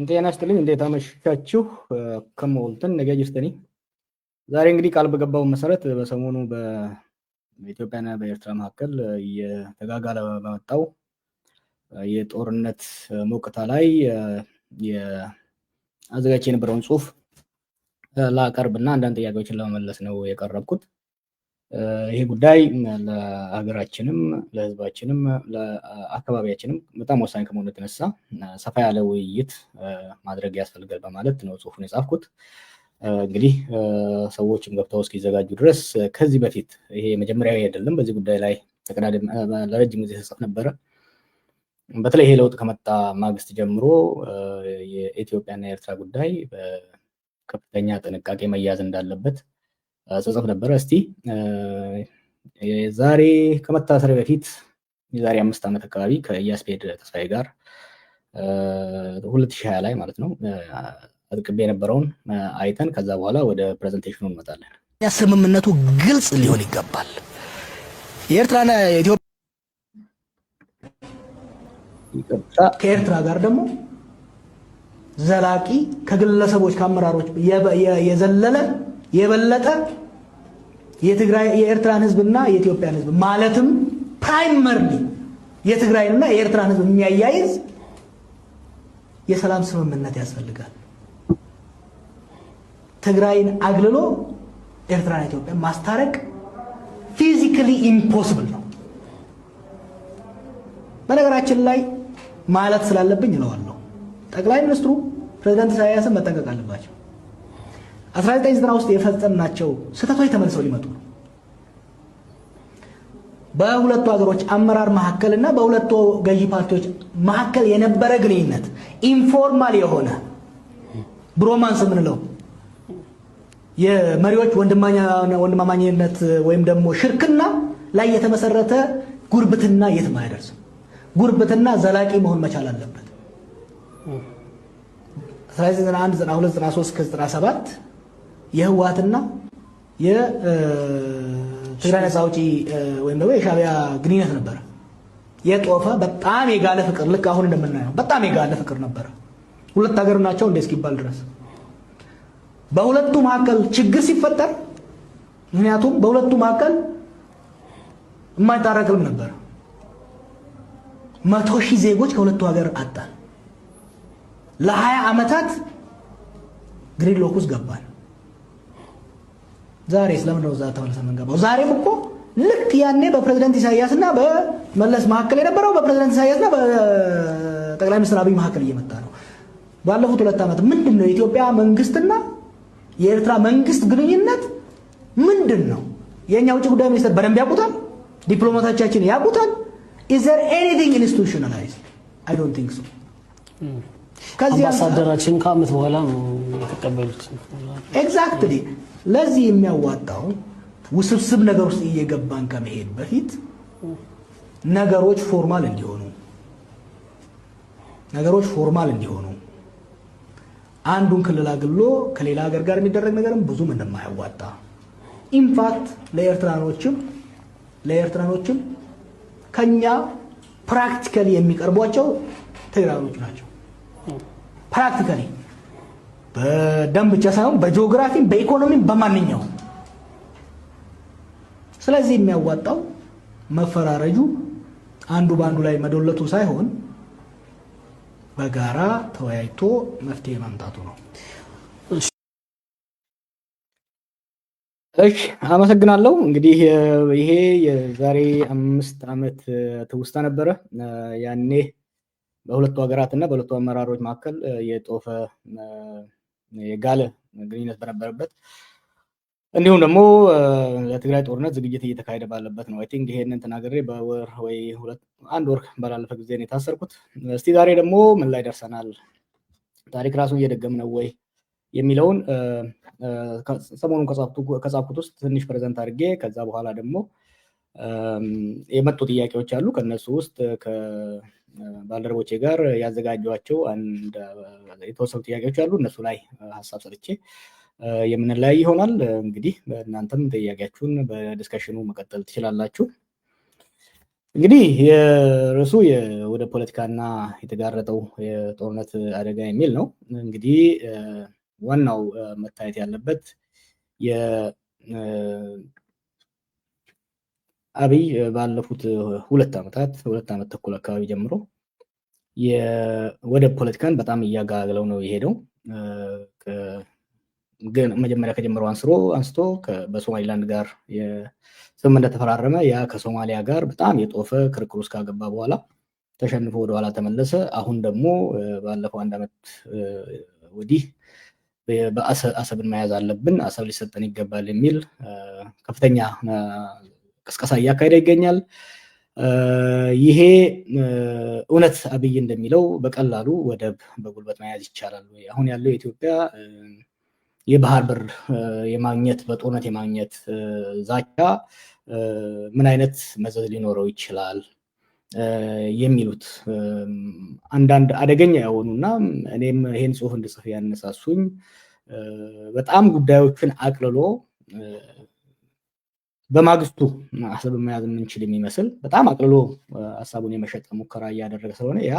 ጤና ይስጥልኝ እንዴት አመሻችሁ? ከመወልተን ነገ ጅርተኒ ዛሬ እንግዲህ ቃል በገባው መሰረት በሰሞኑ በኢትዮጵያና በኤርትራ መካከል የተጋጋለ በመጣው የጦርነት ሞቅታ ላይ የአዘጋጅ የነበረውን ጽሁፍ ላቀርብና አንዳንድ ጥያቄዎችን ለመመለስ ነው የቀረብኩት። ይሄ ጉዳይ ለሀገራችንም ለህዝባችንም ለአካባቢያችንም በጣም ወሳኝ ከመሆኑ የተነሳ ሰፋ ያለ ውይይት ማድረግ ያስፈልጋል በማለት ነው ጽሁፉን የጻፍኩት። እንግዲህ ሰዎችም ገብተው እስኪዘጋጁ ድረስ ከዚህ በፊት ይሄ መጀመሪያዊ አይደለም። በዚህ ጉዳይ ላይ ተቀዳደም ለረጅም ጊዜ ተጽፎ ነበረ። በተለይ ይሄ ለውጥ ከመጣ ማግስት ጀምሮ የኢትዮጵያና የኤርትራ ጉዳይ በከፍተኛ ጥንቃቄ መያዝ እንዳለበት ተጽፎ ነበረ። እስቲ ዛሬ ከመታሰር በፊት የዛሬ 5 ዓመት አካባቢ ከኢያስፔድ ተስፋዬ ጋር 2020 ላይ ማለት ነው አጥቅቤ የነበረውን አይተን ከዛ በኋላ ወደ ፕሬዘንቴሽኑ እንመጣለን። ስምምነቱ ግልጽ ሊሆን ይገባል። የኤርትራና የኢትዮጵያ ከኤርትራ ጋር ደግሞ ዘላቂ ከግለሰቦች ከአመራሮች የዘለለ የበለጠ የትግራይ የኤርትራን ህዝብና የኢትዮጵያን ህዝብ ማለትም ፕራይመርሊ የትግራይንና የኤርትራን ህዝብ የሚያያይዝ የሰላም ስምምነት ያስፈልጋል። ትግራይን አግልሎ ኤርትራና ኢትዮጵያን ማስታረቅ ፊዚካሊ ኢምፖሲብል ነው። በነገራችን ላይ ማለት ስላለብኝ እለዋለሁ፣ ጠቅላይ ሚኒስትሩ ፕሬዝዳንት ኢሳያስን መጠንቀቅ አለባቸው። 1990 ውስጥ የፈጸምናቸው ስህተቶች ተመልሰው ሊመጡ ነው። በሁለቱ ሀገሮች አመራር መካከልና በሁለቱ ገዢ ፓርቲዎች መካከል የነበረ ግንኙነት ኢንፎርማል የሆነ ብሮማንስ የምንለው የመሪዎች ወንድማማኝነት ወይም ደግሞ ሽርክና ላይ የተመሰረተ ጉርብትና የትም አይደርስም። ጉርብትና ዘላቂ መሆን መቻል አለበት። 1991 92 93 97 የህወሓትና የትግራይ ነፃ አውጪ ወይም ደግሞ የሻዕቢያ ግንኙነት ነበረ። የጦፈ በጣም የጋለ ፍቅር፣ ልክ አሁን እንደምናየው በጣም የጋለ ፍቅር ነበረ። ሁለት ሀገር ናቸው እንደ እስኪባል ድረስ በሁለቱ መካከል ችግር ሲፈጠር፣ ምክንያቱም በሁለቱ መካከል የማይታረቅም ነበር። 100,000 ዜጎች ከሁለቱ ሀገር አጣን። ለ20 ዓመታት ግሪድሎክ ውስጥ ገባን። ዛሬ ስለምን ነው እዛ ተመልሰን የምንገባው? ዛሬም እኮ ልክ ያኔ በፕሬዝዳንት ኢሳያስና በመለስ መካከል የነበረው በፕሬዝዳንት ኢሳያስና በጠቅላይ ሚኒስትር አብይ መካከል እየመጣ ነው። ባለፉት 2 ዓመት ምንድነው የኢትዮጵያ መንግስትና የኤርትራ መንግስት ግንኙነት ምንድነው? የኛ ውጭ ጉዳይ ሚኒስትር በደንብ ያውቁታል። ዲፕሎማቶቻችን ያውቁታል። is there anything institutionalized? I don't think so. አምባሳደራችን ከዓመት በኋላ ነው የተቀበሉት። ኤግዛክትሊ። ለዚህ የሚያዋጣው ውስብስብ ነገር ውስጥ እየገባን ከመሄድ በፊት ነገሮች ፎርማል እንዲሆኑ አንዱን ክልል አግሎ ከሌላ ሀገር ጋር የሚደረግ ነገርም ብዙም እንደማያዋጣ ኢንፋክት ለኤርትራኖችም ከኛ ፕራክቲካሊ የሚቀርቧቸው ትግራዮች ናቸው። ፕራክቲካሊ በደም ብቻ ሳይሆን በጂኦግራፊም በኢኮኖሚም በማንኛውም። ስለዚህ የሚያዋጣው መፈራረጁ አንዱ ባንዱ ላይ መዶለቱ ሳይሆን በጋራ ተወያይቶ መፍትሄ ማምጣቱ ነው። እሺ አመሰግናለሁ። እንግዲህ ይሄ የዛሬ 5 ዓመት ትውስታ ነበረ። ያኔ በሁለቱ ሀገራትና በሁለቱ አመራሮች መካከል የጦፈ የጋለ ግንኙነት በነበረበት እንዲሁም ደግሞ ለትግራይ ጦርነት ዝግጅት እየተካሄደ ባለበት ነው። አይ ቲንክ ይሄንን ተናግሬ በወር ወይ 1 ወር ባላለፈ ጊዜ ነው የታሰርኩት። እስቲ ዛሬ ደግሞ ምን ላይ ደርሰናል? ታሪክ ራሱን እየደገም ነው ወይ የሚለውን ሰሞኑን ከጻፍኩት ውስጥ ትንሽ ፕሬዘንት አድርጌ ከዛ በኋላ ደግሞ የመጡ ጥያቄዎች አሉ። ከነሱ ውስጥ ከባልደረቦቼ ጋር ያዘጋጇቸው አንድ የተወሰኑ ጥያቄዎች አሉ። እነሱ ላይ ሀሳብ ሰጥቼ የምንለያይ ይሆናል። እንግዲህ እናንተም ጥያቄያችሁን በዲስከሽኑ መቀጠል ትችላላችሁ። እንግዲህ የርዕሱ ወደ ፖለቲካና የተጋረጠው የጦርነት አደጋ የሚል ነው። እንግዲህ ዋናው መታየት ያለበት አብይ ባለፉት 2 ዓመት ተኩል አካባቢ ጀምሮ የወደብ ፖለቲካን በጣም እያጋገለው ነው የሄደው። ግን መጀመሪያ ከጀመረው አንስቶ በሶማሊላንድ ጋር ስምምነት ተፈራረመ። ያ ከሶማሊያ ጋር በጣም የጦፈ ክርክር ውስጥ ካገባ በኋላ ተሸንፎ ወደኋላ ተመለሰ። አሁን ደግሞ ባለፈው 1 ዓመት ወዲህ አሰብን መያዝ አለብን፣ አሰብ ሊሰጠን ይገባል የሚል ከፍተኛ ቅስቀሳ እያካሄደ ይገኛል። ይሄ እውነት አብይ እንደሚለው በቀላሉ ወደብ በጉልበት መያዝ ይቻላል ወይ? አሁን ያለው የኢትዮጵያ የባህር በር የማግኘት በጦርነት የማግኘት ዛቻ ምን አይነት መዘዝ ሊኖረው ይችላል የሚሉት አንዳንድ አደገኛ የሆኑና እኔም ይሄን ጽሁፍ እንድጽፍ ያነሳሱኝ በጣም ጉዳዮችን አቅልሎ በማግስቱ አሰብ መያዝ የምንችል የሚመስል በጣም አቅልሎ ሀሳቡን የመሸጥ ሙከራ እያደረገ ስለሆነ ያ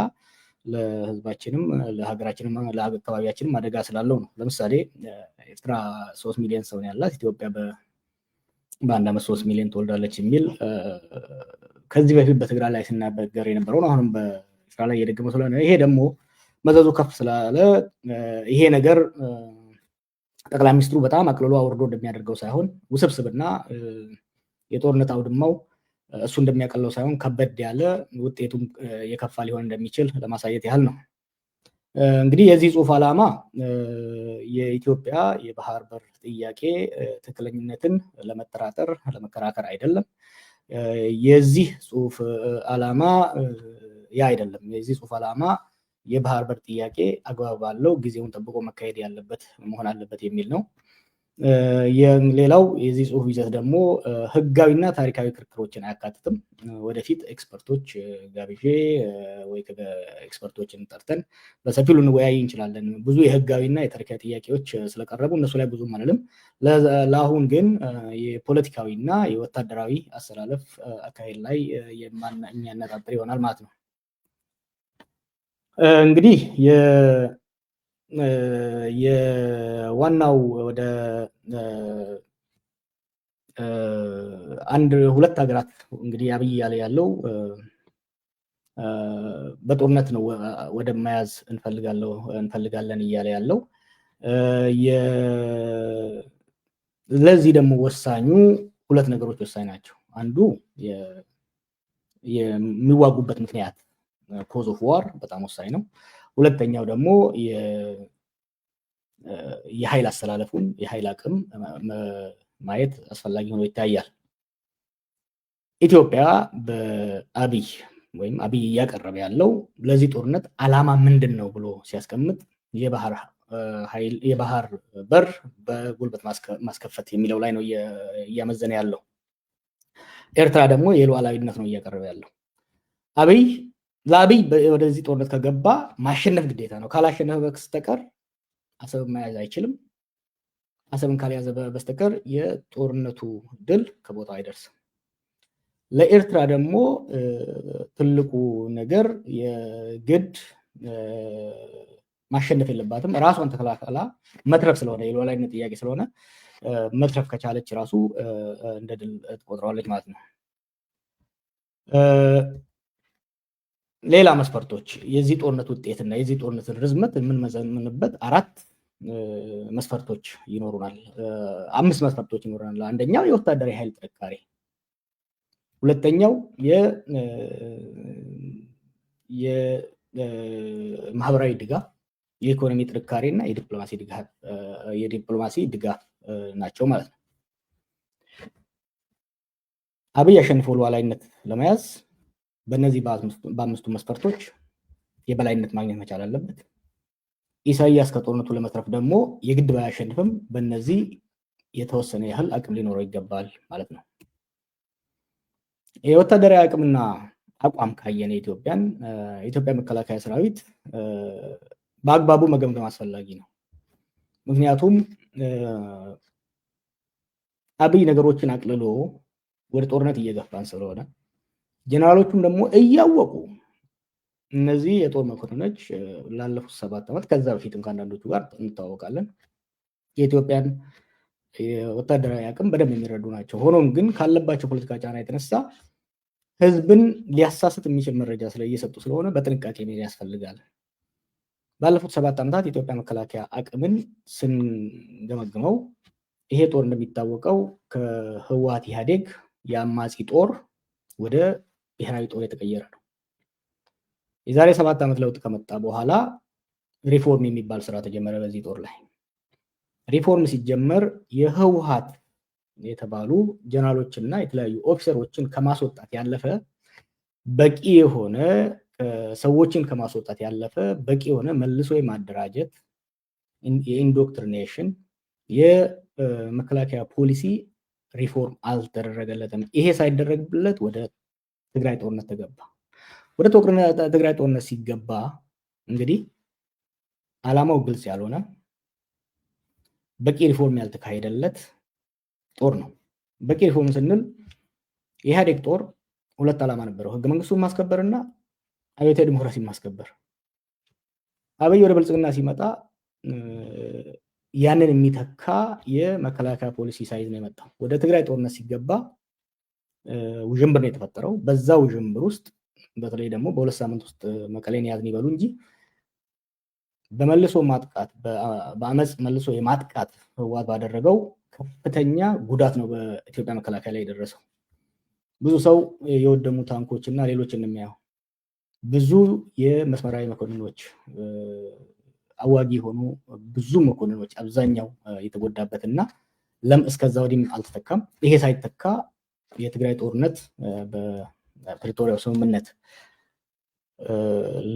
ለህዝባችንም ለሀገራችንም ለአካባቢያችንም አደጋ ስላለው ነው። ለምሳሌ ኤርትራ 3 ሚሊዮን ሰው ያላት፣ ኢትዮጵያ በ1 ዓመት 3 ሚሊዮን ትወልዳለች የሚል ከዚህ በፊት በትግራይ ላይ ሲናገር የነበረውን አሁንም በኤርትራ ላይ እየደገመ ስለሆነ ይሄ ደግሞ መዘዙ ከፍ ስላለ ይሄ ነገር ጠቅላይ ሚኒስትሩ በጣም አቅልሎ አውርዶ እንደሚያደርገው ሳይሆን ውስብስብና የጦርነት አውድማው እሱ እንደሚያቀለው ሳይሆን ከበድ ያለ ውጤቱም የከፋ ሊሆን እንደሚችል ለማሳየት ያህል ነው። እንግዲህ የዚህ ጽሁፍ ዓላማ የኢትዮጵያ የባህር በር ጥያቄ ትክክለኝነትን ለመጠራጠር ለመከራከር አይደለም። የዚህ ጽሁፍ ዓላማ ያ አይደለም። የዚህ ጽሁፍ ዓላማ የባህር በር ጥያቄ አግባብ ባለው ጊዜውን ጠብቆ መካሄድ ያለበት መሆን አለበት የሚል ነው። ሌላው የዚህ ጽሁፍ ይዘት ደግሞ ህጋዊና ታሪካዊ ክርክሮችን አያካትትም። ወደፊት ኤክስፐርቶች ጋብዤ ወይ ኤክስፐርቶችን ጠርተን በሰፊው ልንወያይ እንችላለን። ብዙ የህጋዊና የታሪካዊ ጥያቄዎች ስለቀረቡ እነሱ ላይ ብዙም አንልም። ለአሁን ግን የፖለቲካዊና የወታደራዊ አሰላለፍ አካሄድ ላይ የሚያነጣጥር ይሆናል ማለት ነው። እንግዲህ የዋናው ወደ 2 ሀገራት እንግዲህ አብይ ያለ ያለው በጦርነት ነው ወደ መያዝ እንፈልጋለን እያለ ያለው። ለዚህ ደግሞ ወሳኙ 2 ነገሮች ወሳኝ ናቸው። አንዱ የሚዋጉበት ምክንያት ኮዝ ኦፍ ዋር በጣም ወሳኝ ነው። ሁለተኛው ደግሞ የኃይል አስተላለፉን የኃይል አቅም ማየት አስፈላጊ ሆኖ ይታያል። ኢትዮጵያ በአብይ እያቀረበ ያለው ለዚህ ጦርነት ዓላማ ምንድን ነው ብሎ ሲያስቀምጥ የባህር በር በጉልበት ማስከፈት የሚለው ላይ ነው እያመዘነ ያለው። ኤርትራ ደግሞ የሉዓላዊነት ነው እያቀረበ ያለው። ለአብይ ወደዚህ ጦርነት ከገባ ማሸነፍ ግዴታ ነው። ካላሸነፈ በስተቀር አሰብን መያዝ አይችልም። አሰብን ካልያዘ በስተቀር የጦርነቱ ድል ከቦታው አይደርስም። ለኤርትራ ደግሞ ትልቁ ነገር የግድ ማሸነፍ የለባትም። ራሷን ተከላከላ መትረፍ ስለሆነ የሉዓላዊነት ጥያቄ ስለሆነ መትረፍ ከቻለች ራሱ እንደ ድል ትቆጥረዋለች ማለት ነው። ሌላ መስፈርቶች የዚህ ጦርነት ውጤትና የዚህ ጦርነትን ርዝመት የምንመዘምንበት 4 መስፈርቶች ይኖሩናል። 5 መስፈርቶች ይኖሩናል። አንደኛው የወታደራዊ ኃይል ጥንካሬ፣ ሁለተኛው የማህበራዊ ድጋፍ፣ የኢኮኖሚ ጥንካሬ እና የዲፕሎማሲ ድጋፍ ናቸው ማለት ነው። አብይ አሸንፎ ሉዓላዊነት ለመያዝ በእነዚህ በ5ቱ መስፈርቶች የበላይነት ማግኘት መቻል አለበት። ኢሳያስ ከጦርነቱ ለመትረፍ ደግሞ የግድ ባያሸንፍም በእነዚህ የተወሰነ ያህል አቅም ሊኖረው ይገባል ማለት ነው። የወታደራዊ አቅምና አቋም ካየን የኢትዮጵያ መከላከያ ሰራዊት በአግባቡ መገምገም አስፈላጊ ነው። ምክንያቱም አብይ ነገሮችን አቅልሎ ወደ ጦርነት እየገፋን ስለሆነ ጀነራሎቹም ደግሞ እያወቁ እነዚህ የጦር መኮንኖች ላለፉት 7 ዓመት ከዛ በፊትም ከአንዳንዶቹ ጋር እንታወቃለን የኢትዮጵያን ወታደራዊ አቅም በደንብ የሚረዱ ናቸው። ሆኖም ግን ካለባቸው ፖለቲካ ጫና የተነሳ ህዝብን ሊያሳስት የሚችል መረጃ እየሰጡ ስለሆነ በጥንቃቄ መሄድ ያስፈልጋል። ባለፉት 7 ዓመታት የኢትዮጵያ መከላከያ አቅምን ስንገመግመው ይሄ ጦር እንደሚታወቀው ከህወሓት ኢህአዴግ የአማጺ ጦር ወደ ብሔራዊ ጦር የተቀየረ ነው። የዛሬ 7 ዓመት ለውጥ ከመጣ በኋላ ሪፎርም የሚባል ስራ ተጀመረ። በዚህ ጦር ላይ ሪፎርም ሲጀመር የህወሓት የተባሉ ጀነራሎችና የተለያዩ ኦፊሰሮችን ከማስወጣት ያለፈ በቂ የሆነ ሰዎችን ከማስወጣት ያለፈ በቂ የሆነ መልሶ የማደራጀት የኢንዶክትሪኔሽን የመከላከያ ፖሊሲ ሪፎርም አልተደረገለትም። ይሄ ሳይደረግለት ወደ ትግራይ ጦርነት ተገባ። ወደ ትግራይ ጦርነት ሲገባ እንግዲህ ዓላማው ግልጽ ያልሆነ በቂ ሪፎርም ያልተካሄደለት ጦር ነው። በቂ ሪፎርም ስንል የኢህአዴግ ጦር 2 ዓላማ ነበረው፣ ህገ መንግስቱን ማስከበርና አብዮታዊ ዲሞክራሲን ማስከበር። አብይ ወደ ብልጽግና ሲመጣ ያንን የሚተካ የመከላከያ ፖሊሲ ሳይዝ ነው የመጣው። ወደ ትግራይ ጦርነት ሲገባ ውዥንብር ነው የተፈጠረው። በዛ ውዥንብር ውስጥ በተለይ ደግሞ በ2 ሳምንት ውስጥ መቀሌን ያዝን ይበሉ እንጂ በመልሶ ማጥቃት በአመፅ መልሶ የማጥቃት ህወሓት ባደረገው ከፍተኛ ጉዳት ነው በኢትዮጵያ መከላከያ ላይ የደረሰው። ብዙ ሰው የወደሙ ታንኮች እና ሌሎች እንደሚያየው ብዙ የመስመራዊ መኮንኖች አዋጊ ሆኑ ብዙ መኮንኖች አብዛኛው የተጎዳበትና እስከዛ ወዲህም አልተተካም። ይሄ ሳይተካ የትግራይ ጦርነት በፕሪቶሪያው ስምምነት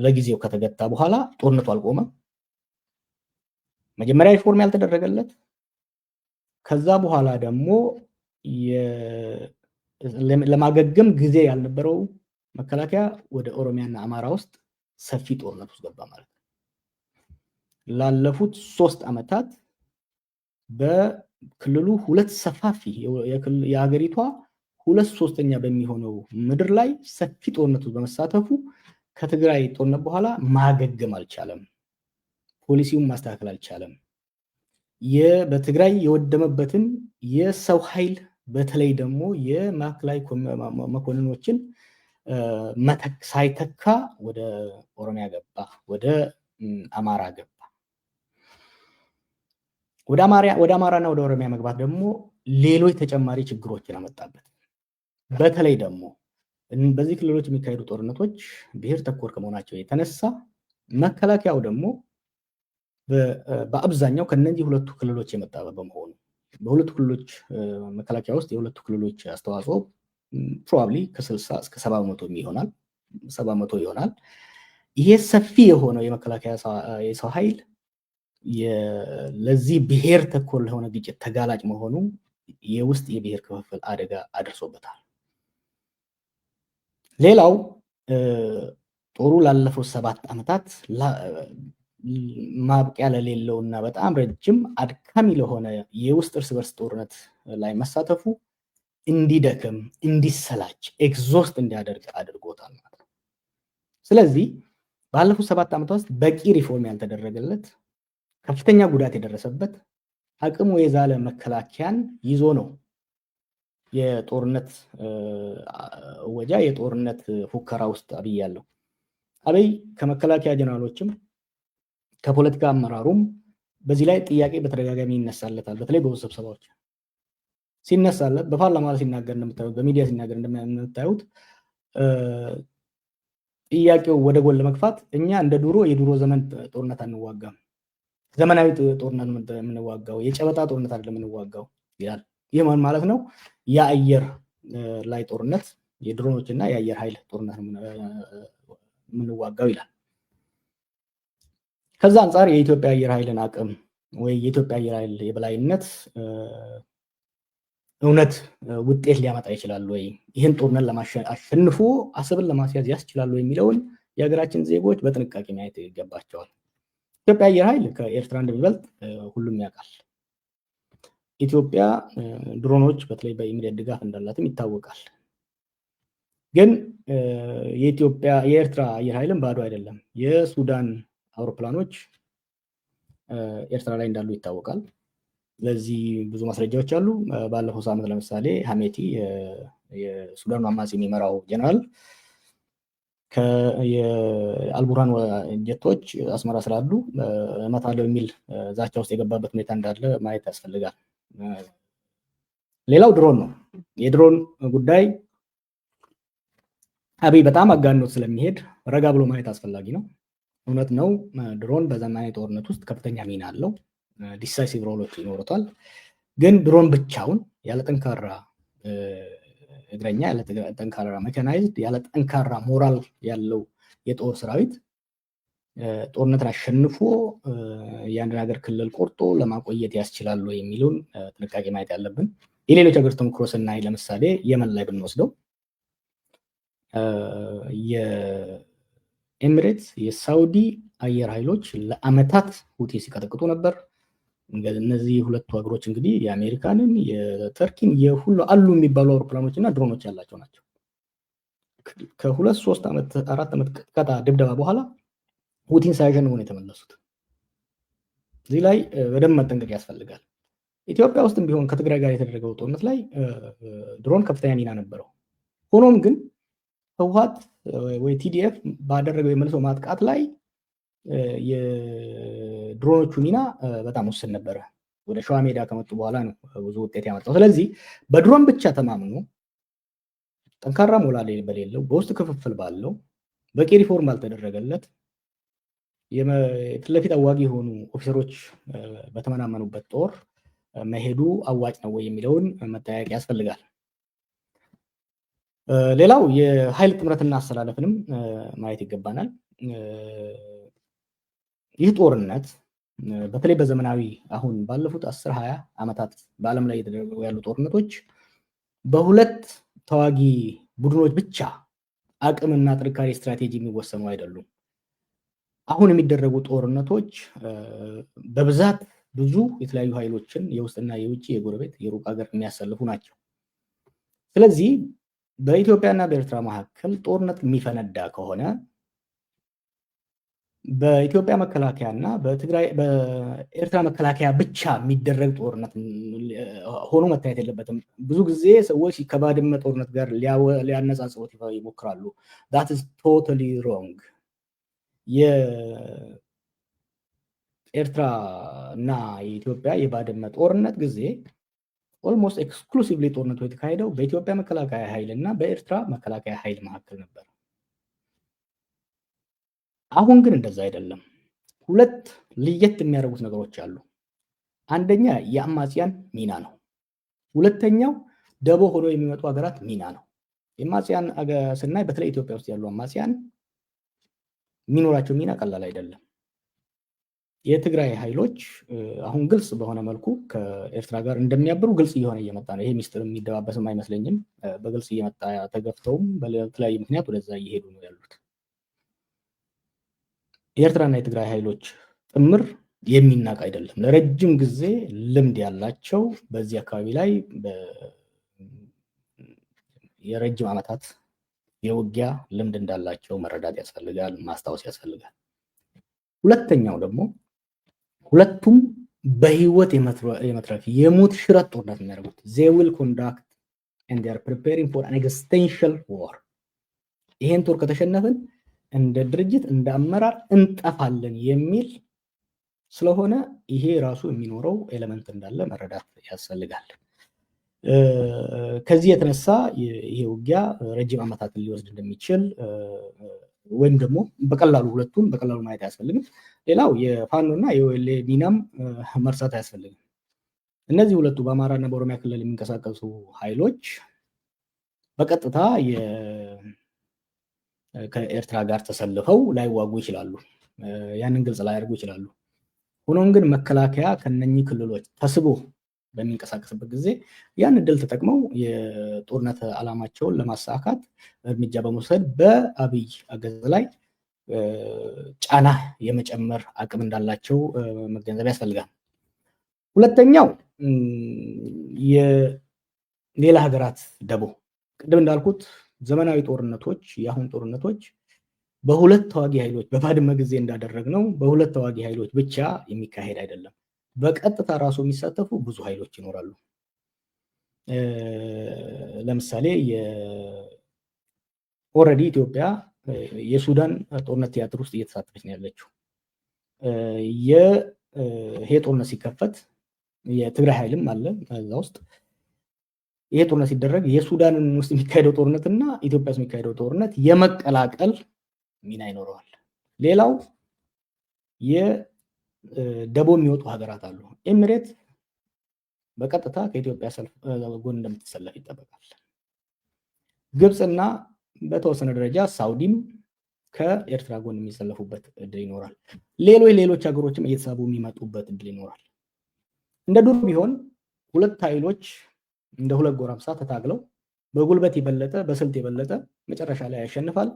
ለጊዜው ከተገታ በኋላ ጦርነቱ አልቆመም። መጀመሪያ ሪፎርም ያልተደረገለት ከዛ በኋላ ደግሞ ለማገገም ጊዜ ያልነበረው መከላከያ ወደ ኦሮሚያና አማራ ውስጥ ሰፊ ጦርነት ውስጥ ገባ ማለት ነው። ላለፉት 3 ዓመታት በክልሉ 2 ሰፋፊ የሀገሪቷ 2/3 በሚሆነው ምድር ላይ ሰፊ ጦርነት ውስጥ በመሳተፉ ከትግራይ ጦርነት በኋላ ማገገም አልቻለም። ፖሊሲውን ማስተካከል አልቻለም። በትግራይ የወደመበትን የሰው ኃይል በተለይ ደግሞ የማዕከላዊ መኮንኖችን ሳይተካ ወደ ኦሮሚያ ገባ፣ ወደ አማራ ገባ። ወደ አማራና ወደ ኦሮሚያ መግባት ደግሞ ሌሎች ተጨማሪ ችግሮችን አመጣበት። በተለይ ደግሞ በዚህ ክልሎች የሚካሄዱ ጦርነቶች ብሔር ተኮር ከመሆናቸው የተነሳ መከላከያው ደግሞ በአብዛኛው ከነዚህ 2 ክልሎች የመጣ በመሆኑ በሁለቱ ክልሎች መከላከያ ውስጥ የሁለቱ ክልሎች አስተዋጽኦ ፕሮባብሊ ከ60 እስከ 70% ይሆናል 70% ይሆናል። ይሄ ሰፊ የሆነው የመከላከያ የሰው ኃይል ለዚህ ብሔር ተኮር ለሆነ ግጭት ተጋላጭ መሆኑ የውስጥ የብሔር ክፍፍል አደጋ አድርሶበታል። ሌላው ጦሩ ላለፈው 7 ዓመታት ማብቂያ ለሌለውና በጣም ረጅም አድካሚ ለሆነ የውስጥ እርስ በርስ ጦርነት ላይ መሳተፉ እንዲደክም፣ እንዲሰላች፣ ኤግዞስት እንዲያደርግ አድርጎታል ማለት ነው። ስለዚህ ባለፉት 7 ዓመታት ውስጥ በቂ ሪፎርም ያልተደረገለት ከፍተኛ ጉዳት የደረሰበት አቅሙ የዛለ መከላከያን ይዞ ነው የጦርነት ወጃ የጦርነት ፉከራ ውስጥ አብይ ያለው። አብይ ከመከላከያ ጀነራሎችም ከፖለቲካ አመራሩም በዚህ ላይ ጥያቄ በተደጋጋሚ ይነሳለታል። በተለይ በውስጥ ስብሰባዎች ሲነሳለት፣ በፓርላማ ሲናገር እንደምታዩት፣ በሚዲያ ሲናገር እንደምታዩት ጥያቄው ወደ ጎን ለመግፋት እኛ እንደ የድሮ ዘመን ጦርነት አንዋጋም፣ ዘመናዊ ጦርነት የምንዋጋው የጨበጣ ጦርነት አይደለም የምንዋጋው ይላል። ይህ ማለት ነው የአየር ላይ ጦርነት የድሮኖች እና የአየር ኃይል ጦርነት የምንዋጋው ይላል። ከዛ አንጻር የኢትዮጵያ አየር ኃይልን አቅም ወይ የኢትዮጵያ አየር ኃይል የበላይነት እውነት ውጤት ሊያመጣ ይችላል ወይ፣ ይህን ጦርነት አሸንፎ አሰብን ለማስያዝ ያስችላል ወይ የሚለውን የሀገራችን ዜጎች በጥንቃቄ ማየት ይገባቸዋል። ኢትዮጵያ አየር ኃይል ከኤርትራ እንደሚበልጥ ሁሉም ያውቃል። ኢትዮጵያ ድሮኖች በተለይ በኢሚዲየት ድጋፍ እንዳላትም ይታወቃል። ግን የኤርትራ አየር ኃይልም ባዶ አይደለም። የሱዳን አውሮፕላኖች ኤርትራ ላይ እንዳሉ ይታወቃል። ለዚህ ብዙ ማስረጃዎች አሉ። ባለፈው ሳምንት ለምሳሌ ሀሜቲ የሱዳኑ አማጺ የሚመራው ጀነራል የአልቡርሃን ጀቶች አስመራ ስላሉ እመታለሁ የሚል ዛቻ ውስጥ የገባበት ሁኔታ እንዳለ ማየት ያስፈልጋል። ሌላው ድሮን ነው። የድሮን ጉዳይ አብይ በጣም አጋኖት ስለሚሄድ ረጋ ብሎ ማየት አስፈላጊ ነው። እውነት ነው፣ ድሮን በዘመናዊ ጦርነት ውስጥ ከፍተኛ ሚና አለው። ዲሳይሲቭ ሮሎች ይኖሩታል። ግን ድሮን ብቻውን ያለ ጠንካራ እግረኛ፣ ያለ ጠንካራ ሜካናይዝድ፣ ያለ ጠንካራ ሞራል ያለው የጦር ሰራዊት ጦርነትን አሸንፎ የአንድን ሀገር ክልል ቆርጦ ለማቆየት ያስችላሉ የሚለውን ጥንቃቄ ማየት ያለብን። የሌሎች ሀገር ተሞክሮ ስናይ ለምሳሌ የመን ላይ ብንወስደው የኤሚሬትስ የሳውዲ አየር ኃይሎች ለአመታት ሁቲ ሲቀጠቅጡ ነበር። እነዚህ ሁለቱ ሀገሮች እንግዲህ የአሜሪካንን የተርኪን የሁሉ አሉ የሚባሉ አውሮፕላኖች እና ድሮኖች ያላቸው ናቸው። ከሁለት 3 ዓመት 4 ዓመት ቅጥቀጣ ድብደባ በኋላ ሁቲን ሳያሸንፉ ነው የተመለሱት። እዚህ ላይ በደንብ መጠንቀቅ ያስፈልጋል። ኢትዮጵያ ውስጥም ቢሆን ከትግራይ ጋር የተደረገው ጦርነት ላይ ድሮን ከፍተኛ ሚና ነበረው። ሆኖም ግን ህወሓት ወይ ቲዲኤፍ ባደረገው የመልሶ ማጥቃት ላይ የድሮኖቹ ሚና በጣም ውስን ነበረ። ወደ ሸዋ ሜዳ ከመጡ በኋላ ነው ብዙ ውጤት ያመጣው። ስለዚህ በድሮን ብቻ ተማምኖ ጠንካራ ሞራል በሌለው በውስጥ ክፍፍል ባለው በቂ ሪፎርም ባልተደረገለት የፊት ለፊት አዋጊ የሆኑ ኦፊሰሮች በተመናመኑበት ጦር መሄዱ አዋጭ ነው ወይ የሚለውን መጠያየቅ ያስፈልጋል። ሌላው የኃይል ጥምረትና አሰላለፍንም ማየት ይገባናል። ይህ ጦርነት በተለይ በዘመናዊ አሁን ባለፉት 10-20 ዓመታት በዓለም ላይ የተደረጉ ያሉ ጦርነቶች በሁለት ተዋጊ ቡድኖች ብቻ አቅምና ጥንካሬ ስትራቴጂ የሚወሰኑ አይደሉም። አሁን የሚደረጉ ጦርነቶች በብዛት ብዙ የተለያዩ ኃይሎችን የውስጥና የውጭ የጎረቤት የሩቅ ሀገር የሚያሰልፉ ናቸው። ስለዚህ በኢትዮጵያና በኤርትራ መካከል ጦርነት የሚፈነዳ ከሆነ በኢትዮጵያ መከላከያ እና በኤርትራ መከላከያ ብቻ የሚደረግ ጦርነት ሆኖ መታየት የለበትም። ብዙ ጊዜ ሰዎች ከባድመ ጦርነት ጋር ሊያነጻጽሩት ይሞክራሉ። that is totally wrong። የኤርትራ እና የኢትዮጵያ የባድመ ጦርነት ጊዜ ኦልሞስት ኤክስክሉሲቭሊ ጦርነቱ የተካሄደው በኢትዮጵያ መከላከያ ኃይል እና በኤርትራ መከላከያ ኃይል መካከል ነበር። አሁን ግን እንደዛ አይደለም። ሁለት ለየት የሚያደርጉት ነገሮች አሉ። አንደኛ የአማጽያን ሚና ነው። ሁለተኛው ደቦ ሆኖ የሚመጡ ሀገራት ሚና ነው። የአማጽያን ስናይ በተለይ ኢትዮጵያ ውስጥ ያሉ አማጽያን የሚኖራቸው ሚና ቀላል አይደለም። የትግራይ ኃይሎች አሁን ግልጽ በሆነ መልኩ ከኤርትራ ጋር እንደሚያብሩ ግልጽ እየሆነ እየመጣ ነው። ይሄ ሚስጥር የሚደባበስም አይመስለኝም። በግልጽ እየመጣ ተገፍተውም በተለያየ ምክንያት ወደዛ እየሄዱ ነው ያሉት። የኤርትራና የትግራይ ኃይሎች ጥምር የሚናቅ አይደለም። ለረጅም ጊዜ ልምድ ያላቸው በዚህ አካባቢ ላይ የረጅም ዓመታት የውጊያ ልምድ እንዳላቸው መረዳት ያስፈልጋል፣ ማስታወስ ያስፈልጋል። ሁለተኛው ደግሞ ሁለቱም በህይወት የመትረፍ የሞት ሽረት ጦርነት የሚያደርጉት they will conduct and they are preparing for an existential war። ይሄን ጦር ከተሸነፍን እንደ ድርጅት እንደ አመራር እንጠፋለን የሚል ስለሆነ ይሄ ራሱ የሚኖረው ኤሌመንት እንዳለ መረዳት ያስፈልጋል። ከዚህ የተነሳ ይሄ ውጊያ ረጅም ዓመታትን ሊወስድ እንደሚችል ወይም ደግሞ በቀላሉ ሁለቱን በቀላሉ ማየት አያስፈልግም። ሌላው የፋኖና የኦኤልኤ ሚናም መርሳት አያስፈልግም። እነዚህ ሁለቱ በአማራና በኦሮሚያ ክልል የሚንቀሳቀሱ ኃይሎች በቀጥታ ከኤርትራ ጋር ተሰልፈው ላይዋጉ ይችላሉ፣ ያንን ግልጽ ላያደርጉ ይችላሉ። ሆኖም ግን መከላከያ ከነኚህ ክልሎች ተስቦ በሚንቀሳቀስበት ጊዜ ያን እድል ተጠቅመው የጦርነት ዓላማቸውን ለማሳካት እርምጃ በመውሰድ በአብይ አገዛዝ ላይ ጫና የመጨመር አቅም እንዳላቸው መገንዘብ ያስፈልጋል። ሁለተኛው የሌላ ሀገራት ደቦ፣ ቅድም እንዳልኩት ዘመናዊ ጦርነቶች የአሁን ጦርነቶች በሁለት ተዋጊ ኃይሎች በባድመ ጊዜ እንዳደረግነው በሁለት ተዋጊ ኃይሎች ብቻ የሚካሄድ አይደለም። በቀጥታ ራሱ የሚሳተፉ ብዙ ኃይሎች ይኖራሉ። ለምሳሌ ኦልሬዲ ኢትዮጵያ የሱዳን ጦርነት ቲያትር ውስጥ እየተሳተፈች ነው ያለችው። ይሄ ጦርነት ሲከፈት የትግራይ ኃይልም አለ እዛ ውስጥ። ይሄ ጦርነት ሲደረግ የሱዳንን ውስጥ የሚካሄደው ጦርነትና ኢትዮጵያ ውስጥ የሚካሄደው ጦርነት የመቀላቀል ሚና ይኖረዋል። ሌላው የደቦ የሚወጡ ሀገራት አሉ። ኤሚሬት በቀጥታ ከኢትዮጵያ ጎን እንደምትሰለፍ ይጠበቃል። ግብፅና በተወሰነ ደረጃ ሳውዲም ከኤርትራ ጎን የሚሰለፉበት እድል ይኖራል። ሌሎች ሀገሮችም እየተሳቡ የሚመጡበት እድል ይኖራል። እንደ ዱር ቢሆን ሁለት ኃይሎች እንደ ሁለት ጎረምሳ ተታግለው በጉልበት የበለጠ በስልት የበለጠ መጨረሻ ላይ ያሸንፋል።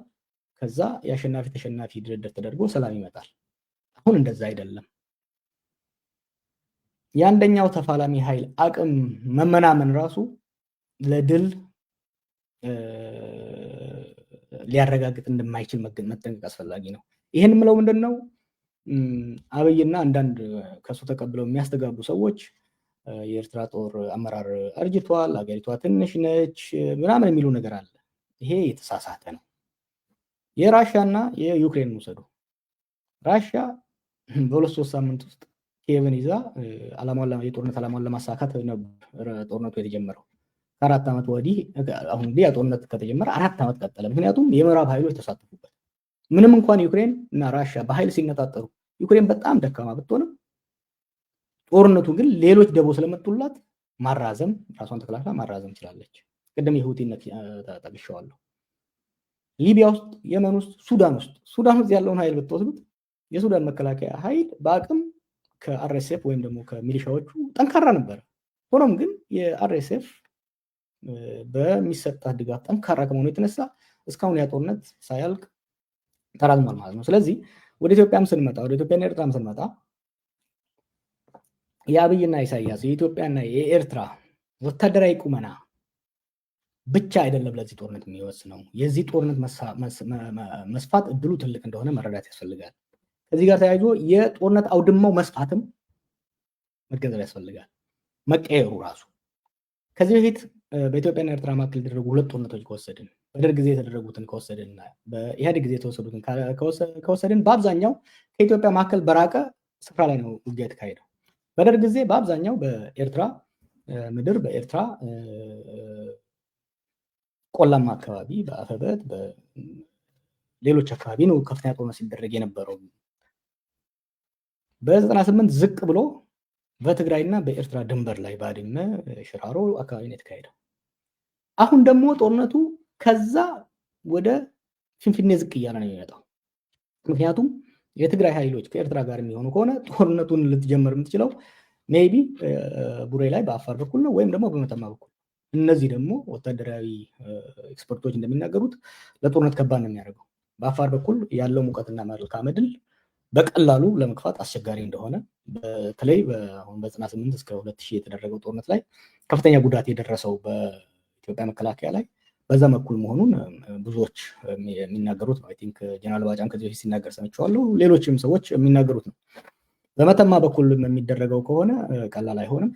ከዛ የአሸናፊ ተሸናፊ ድርድር ተደርጎ ሰላም ይመጣል። አሁን እንደዛ አይደለም። የአንደኛው ተፋላሚ ኃይል አቅም መመናመን ራሱ ለድል ሊያረጋግጥ እንደማይችል መጠንቀቅ አስፈላጊ ነው። ይህን ምለው ምንድነው አብይና አንዳንድ ከሱ ተቀብለው የሚያስተጋቡ ሰዎች የኤርትራ ጦር አመራር አርጅቷል፣ ሀገሪቷ ትንሽ ነች ምናምን የሚሉ ነገር አለ። ይሄ የተሳሳተ ነው። የራሻና የዩክሬን ውሰዱ። ራሻ በሁለት ሶስት ሳምንት ውስጥ ኪየቭን ይዛ የጦርነት ዓላማውን ለማሳካት ነበር ጦርነቱ የተጀመረው። ከ4 ዓመት ወዲህ አሁን እንግዲህ ጦርነት ከተጀመረ 4 ዓመት ቀጠለ። ምክንያቱም የምዕራብ ኃይሎች ተሳተፉበት። ምንም እንኳን ዩክሬን እና ራሻ በኃይል ሲነጣጠሩ ዩክሬን በጣም ደካማ ብትሆንም ጦርነቱ ግን ሌሎች ደቦ ስለመጡላት ማራዘም ራሷን ተከላክላ ማራዘም ችላለች። ቅድም የሁቲነት ጠቅሼዋለሁ። ሊቢያ ውስጥ፣ የመን ውስጥ፣ ሱዳን ውስጥ ያለውን ኃይል ብትወስዱት የሱዳን መከላከያ ኃይል በአቅም ከአርኤስኤፍ ወይም ደግሞ ከሚሊሻዎቹ ጠንካራ ነበረ። ሆኖም ግን የአርኤስኤፍ በሚሰጣት ድጋፍ ጠንካራ ከመሆኑ የተነሳ እስካሁን ያ ጦርነት ሳያልቅ ተራዝሟል ማለት ነው። ስለዚህ ወደ ኢትዮጵያም ስንመጣ ወደ ኢትዮጵያና ኤርትራም ስንመጣ የአብይና ኢሳያስ የኢትዮጵያና የኤርትራ ወታደራዊ ቁመና ብቻ አይደለም ለዚህ ጦርነት የሚወስነው። የዚህ ጦርነት መስፋት እድሉ ትልቅ እንደሆነ መረዳት ያስፈልጋል። ከዚህ ጋር ተያይዞ የጦርነት አውድማው መስፋትም መገንዘብ ያስፈልጋል። መቀየሩ ራሱ ከዚህ በፊት በኢትዮጵያና ኤርትራ መካከል የተደረጉ ሁለት ጦርነቶች ከወሰድን በደርግ ጊዜ የተደረጉትን ከወሰድንና በኢህአዴግ ጊዜ የተወሰዱትን ከወሰድን በአብዛኛው ከኢትዮጵያ መካከል በራቀ ስፍራ ላይ ነው ውጊያ የተካሄደው። በደርግ ጊዜ በአብዛኛው በኤርትራ ምድር በኤርትራ ቆላማ አካባቢ በአፈበት በሌሎች አካባቢ ነው ከፍተኛ ጦርነት ሲደረግ የነበረው። በ98 ዝቅ ብሎ በትግራይና በኤርትራ ድንበር ላይ ባድመ፣ ሽራሮ አካባቢ ነው የተካሄደው። አሁን ደግሞ ጦርነቱ ከዛ ወደ ፍንፍኔ ዝቅ እያለ ነው የሚመጣው። ምክንያቱም የትግራይ ኃይሎች ከኤርትራ ጋር የሚሆኑ ከሆነ ጦርነቱን ልትጀምር የምትችለው ሜይቢ ቡሬ ላይ በአፋር በኩል ነው ወይም ደግሞ በመተማ በኩል። እነዚህ ደግሞ ወታደራዊ ኤክስፐርቶች እንደሚናገሩት ለጦርነት ከባድ ነው የሚያደርገው። በአፋር በኩል ያለው ሙቀትና መልክዓ ምድር በቀላሉ ለመግፋት አስቸጋሪ እንደሆነ በተለይ በ98 እስከ 2000 የተደረገው ጦርነት ላይ ከፍተኛ ጉዳት የደረሰው በኢትዮጵያ መከላከያ ላይ በዛ በኩል መሆኑን ብዙዎች የሚናገሩት ነው። አይ ቲንክ ጀነራል ባጫም ከዚህ በፊት ሲናገር ሰምቼዋለሁ። ሌሎችም ሰዎች የሚናገሩት ነው። በመተማ በኩል የሚደረገው ከሆነ ቀላል አይሆንም።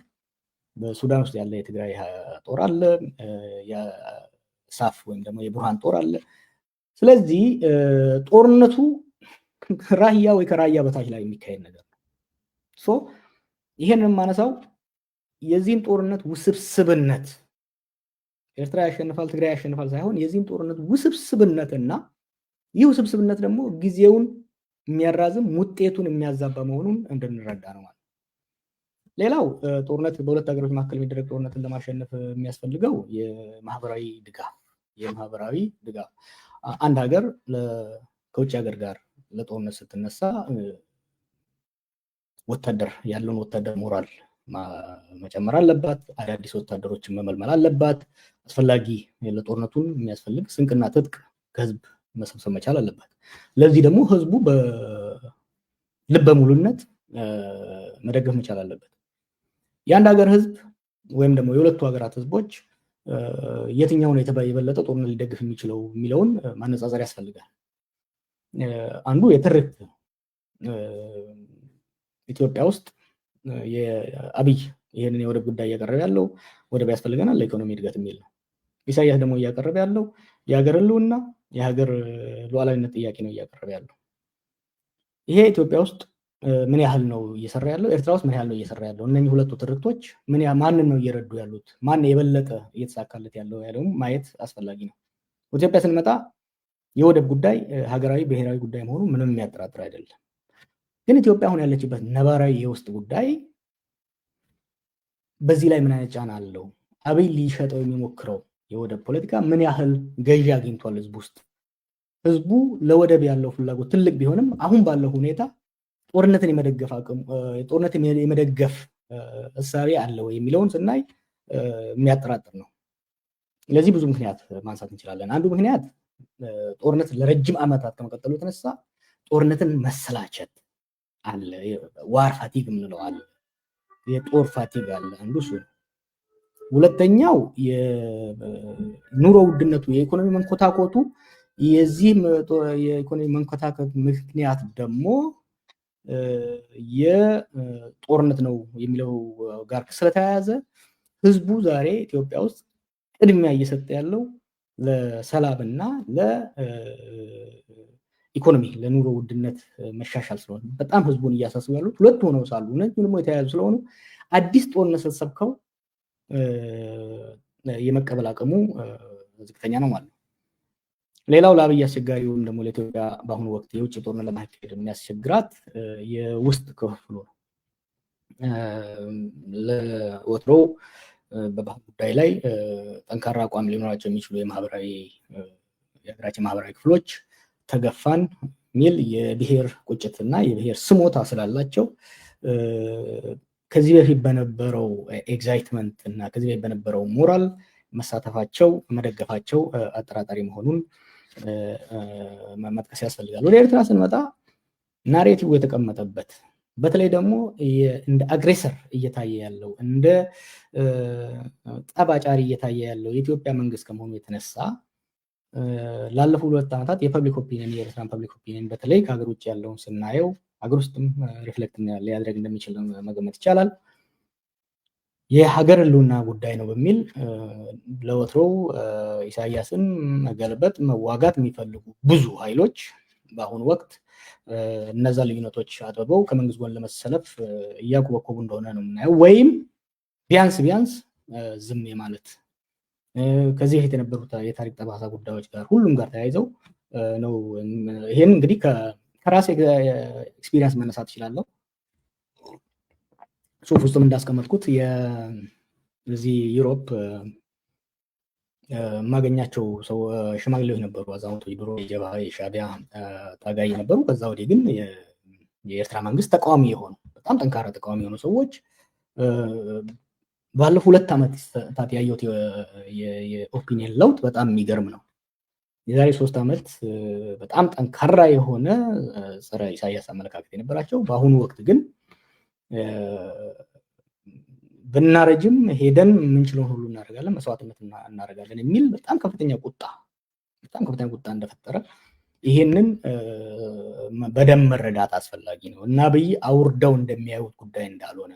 በሱዳን ውስጥ ያለ የትግራይ ጦር አለ፣ የሳፍ ወይም ደግሞ የቡርሃን ጦር አለ። ስለዚህ ጦርነቱ ራያ ወይ ከራያ በታች ላይ የሚካሄድ ነገር ነው። ይሄንን የማነሳው የዚህን ጦርነት ውስብስብነት ኤርትራ ያሸንፋል ትግራይ ያሸንፋል ሳይሆን የዚህን ጦርነት ውስብስብነትና ይህ ውስብስብነት ደግሞ ጊዜውን የሚያራዝም ውጤቱን የሚያዛባ መሆኑን እንድንረዳ ነው ማለት። ሌላው ጦርነት በሁለት ሀገሮች መካከል የሚደረግ ጦርነትን ለማሸነፍ የሚያስፈልገው የማህበራዊ ድጋፍ አንድ ሀገር ከውጭ ሀገር ጋር ለጦርነት ስትነሳ ያለውን ወታደር ሞራል መጨመር አለባት። አዳዲስ ወታደሮችን መመልመል አለባት። አስፈላጊ ለጦርነቱን የሚያስፈልግ ስንቅና ትጥቅ ከህዝብ መሰብሰብ መቻል አለባት። ለዚህ ደግሞ ህዝቡ በልበ ሙሉነት መደገፍ መቻል አለበት። የአንድ ሀገር ህዝብ ወይም ደግሞ የሁለቱ ሀገራት ህዝቦች የትኛው ነው የበለጠ ጦርነት ሊደግፍ የሚችለው የሚለውን ማነጻጸር ያስፈልጋል። አንዱ የትርክት ኢትዮጵያ ውስጥ የአብይ ይህንን የወደብ ጉዳይ እያቀረበ ያለው ወደብ ያስፈልገናል ለኢኮኖሚ እድገት የሚል ነው። ኢሳያስ ደግሞ እያቀረበ ያለው የሀገር ህልውና የሀገር ሉዓላዊነት ጥያቄ ነው እያቀረበ ያለው። ይሄ ኢትዮጵያ ውስጥ ምን ያህል ነው እየሰራ ያለው? ኤርትራ ውስጥ ምን ያህል ነው እየሰራ ያለው? እነኚህ ሁለቱ ትርክቶች ማንን ነው እየረዱ ያሉት? ማን የበለጠ እየተሳካለት ያለው ያለውም ማየት አስፈላጊ ነው። ኢትዮጵያ ስንመጣ የወደብ ጉዳይ ሀገራዊ ብሔራዊ ጉዳይ መሆኑ ምንም የሚያጠራጥር አይደለም። ግን ኢትዮጵያ አሁን ያለችበት ነባራዊ የውስጥ ጉዳይ በዚህ ላይ ምን አይነት ጫና አለው? አብይ ሊሸጠው የሚሞክረው የወደብ ፖለቲካ ምን ያህል ገዢ አግኝቷል ህዝብ ውስጥ? ህዝቡ ለወደብ ያለው ፍላጎት ትልቅ ቢሆንም አሁን ባለው ሁኔታ ጦርነትን የመደገፍ አቅም ጦርነትን የመደገፍ እሳቤ አለ ወይ የሚለውን ስናይ የሚያጠራጥር ነው። ለዚህ ብዙ ምክንያት ማንሳት እንችላለን። አንዱ ምክንያት ጦርነት ለረጅም ዓመታት ከመቀጠሉ የተነሳ ጦርነትን መሰላቸት አለ። ዋር ፋቲግ የምንለው አለ። የጦር ፋቲግ አለ። አንዱ እሱ ነው። ሁለተኛው የኑሮ ውድነቱ የኢኮኖሚ መንኮታኮቱ የዚህ የኢኮኖሚ መንኮታኮት ምክንያት ደግሞ የጦርነት ነው የሚለው ጋር ስለተያያዘ ህዝቡ ዛሬ ኢትዮጵያ ውስጥ ቅድሚያ እየሰጠ ያለው ለሰላምና ለኢኮኖሚ ለኑሮ ውድነት መሻሻል ስለሆነ በጣም ህዝቡን እያሳስቡ ያሉት ሁለቱ ሆነው ሳሉ እነዚህ ደግሞ የተያያዙ ስለሆኑ አዲስ ጦርነት ስትሰብከው የመቀበል አቅሙ ዝቅተኛ ነው ማለት ነው። ሌላው ለአብይ አስቸጋሪ ወይም ደግሞ ለኢትዮጵያ በአሁኑ ወቅት የውጭ ጦርነት ለማካሄድ የሚያስቸግራት የውስጥ ክፍፍሉ ነው። ለወትሮ በባህል ጉዳይ ላይ ጠንካራ አቋም ሊኖራቸው የሚችሉ የሀገራችን ማህበራዊ ክፍሎች ተገፋን የሚል የብሔር ቁጭትና የብሔር ስሞታ ስላላቸው ከዚህ በፊት በነበረው ኤግዛይትመንት እና ከዚህ በፊት በነበረው ሞራል መሳተፋቸው መደገፋቸው አጠራጣሪ መሆኑን መጥቀስ ያስፈልጋል። ወደ ኤርትራ ስንመጣ ናሬቲቭ የተቀመጠበት በተለይ ደግሞ እንደ አግሬሰር እየታየ ያለው እንደ ጠባጫሪ እየታየ ያለው የኢትዮጵያ መንግስት ከመሆኑ የተነሳ ላለፉት 2 ዓመታት የፐብሊክ ኦፒኒየን የኤርትራን ፐብሊክ ኦፒኒየን በተለይ ከሀገር ውጭ ያለውን ስናየው ሀገር ውስጥም ሪፍሌክት ሊያደርግ እንደሚችል መገመት ይቻላል። የሀገር ህልውና ጉዳይ ነው በሚል ለወትሮው ኢሳያስን መገልበጥ መዋጋት የሚፈልጉ ብዙ ኃይሎች በአሁኑ ወቅት እነዛ ልዩነቶች አጥበው ከመንግስት ጎን ለመሰለፍ እያኮበኮቡ እንደሆነ ነው የምናየው። ወይም ቢያንስ ዝም የማለት ከዚህ በፊት የነበሩት የታሪክ ጠባሳ ጉዳዮች ጋር ሁሉም ጋር ተያይዘው ነው። ይሄን እንግዲህ ከራሴ ኤክስፒሪየንስ መነሳት እችላለሁ። ጽሁፍ ውስጥም እንዳስቀመጥኩት የዚህ ዩሮፕ የማገኛቸው ሽማግሌዎች ነበሩ፣ አዛውንቶች፣ ድሮ የጀብሃ የሻዕቢያ ታጋይ ነበሩ። ከዛ ወዲህ ግን የኤርትራ መንግስት ተቃዋሚ የሆኑ በጣም ጠንካራ ተቃዋሚ የሆኑ ሰዎች ባለፉት 2 ዓመታት ያየሁት የኦፒኒየን ለውጥ በጣም የሚገርም ነው። የዛሬ 3 ዓመት በጣም ጠንካራ የሆነ ጸረ ኢሳያስ አመለካከት የነበራቸው በአሁኑ ወቅት ግን ብናረጅም ሄደን የምንችለውን ሁሉ እናደርጋለን፣ መስዋዕትነት እናደርጋለን የሚል በጣም ከፍተኛ ቁጣ እንደፈጠረ ይሄንን በደንብ መረዳት አስፈላጊ ነው እና አብይ አውርደው እንደሚያዩት ጉዳይ እንዳልሆነ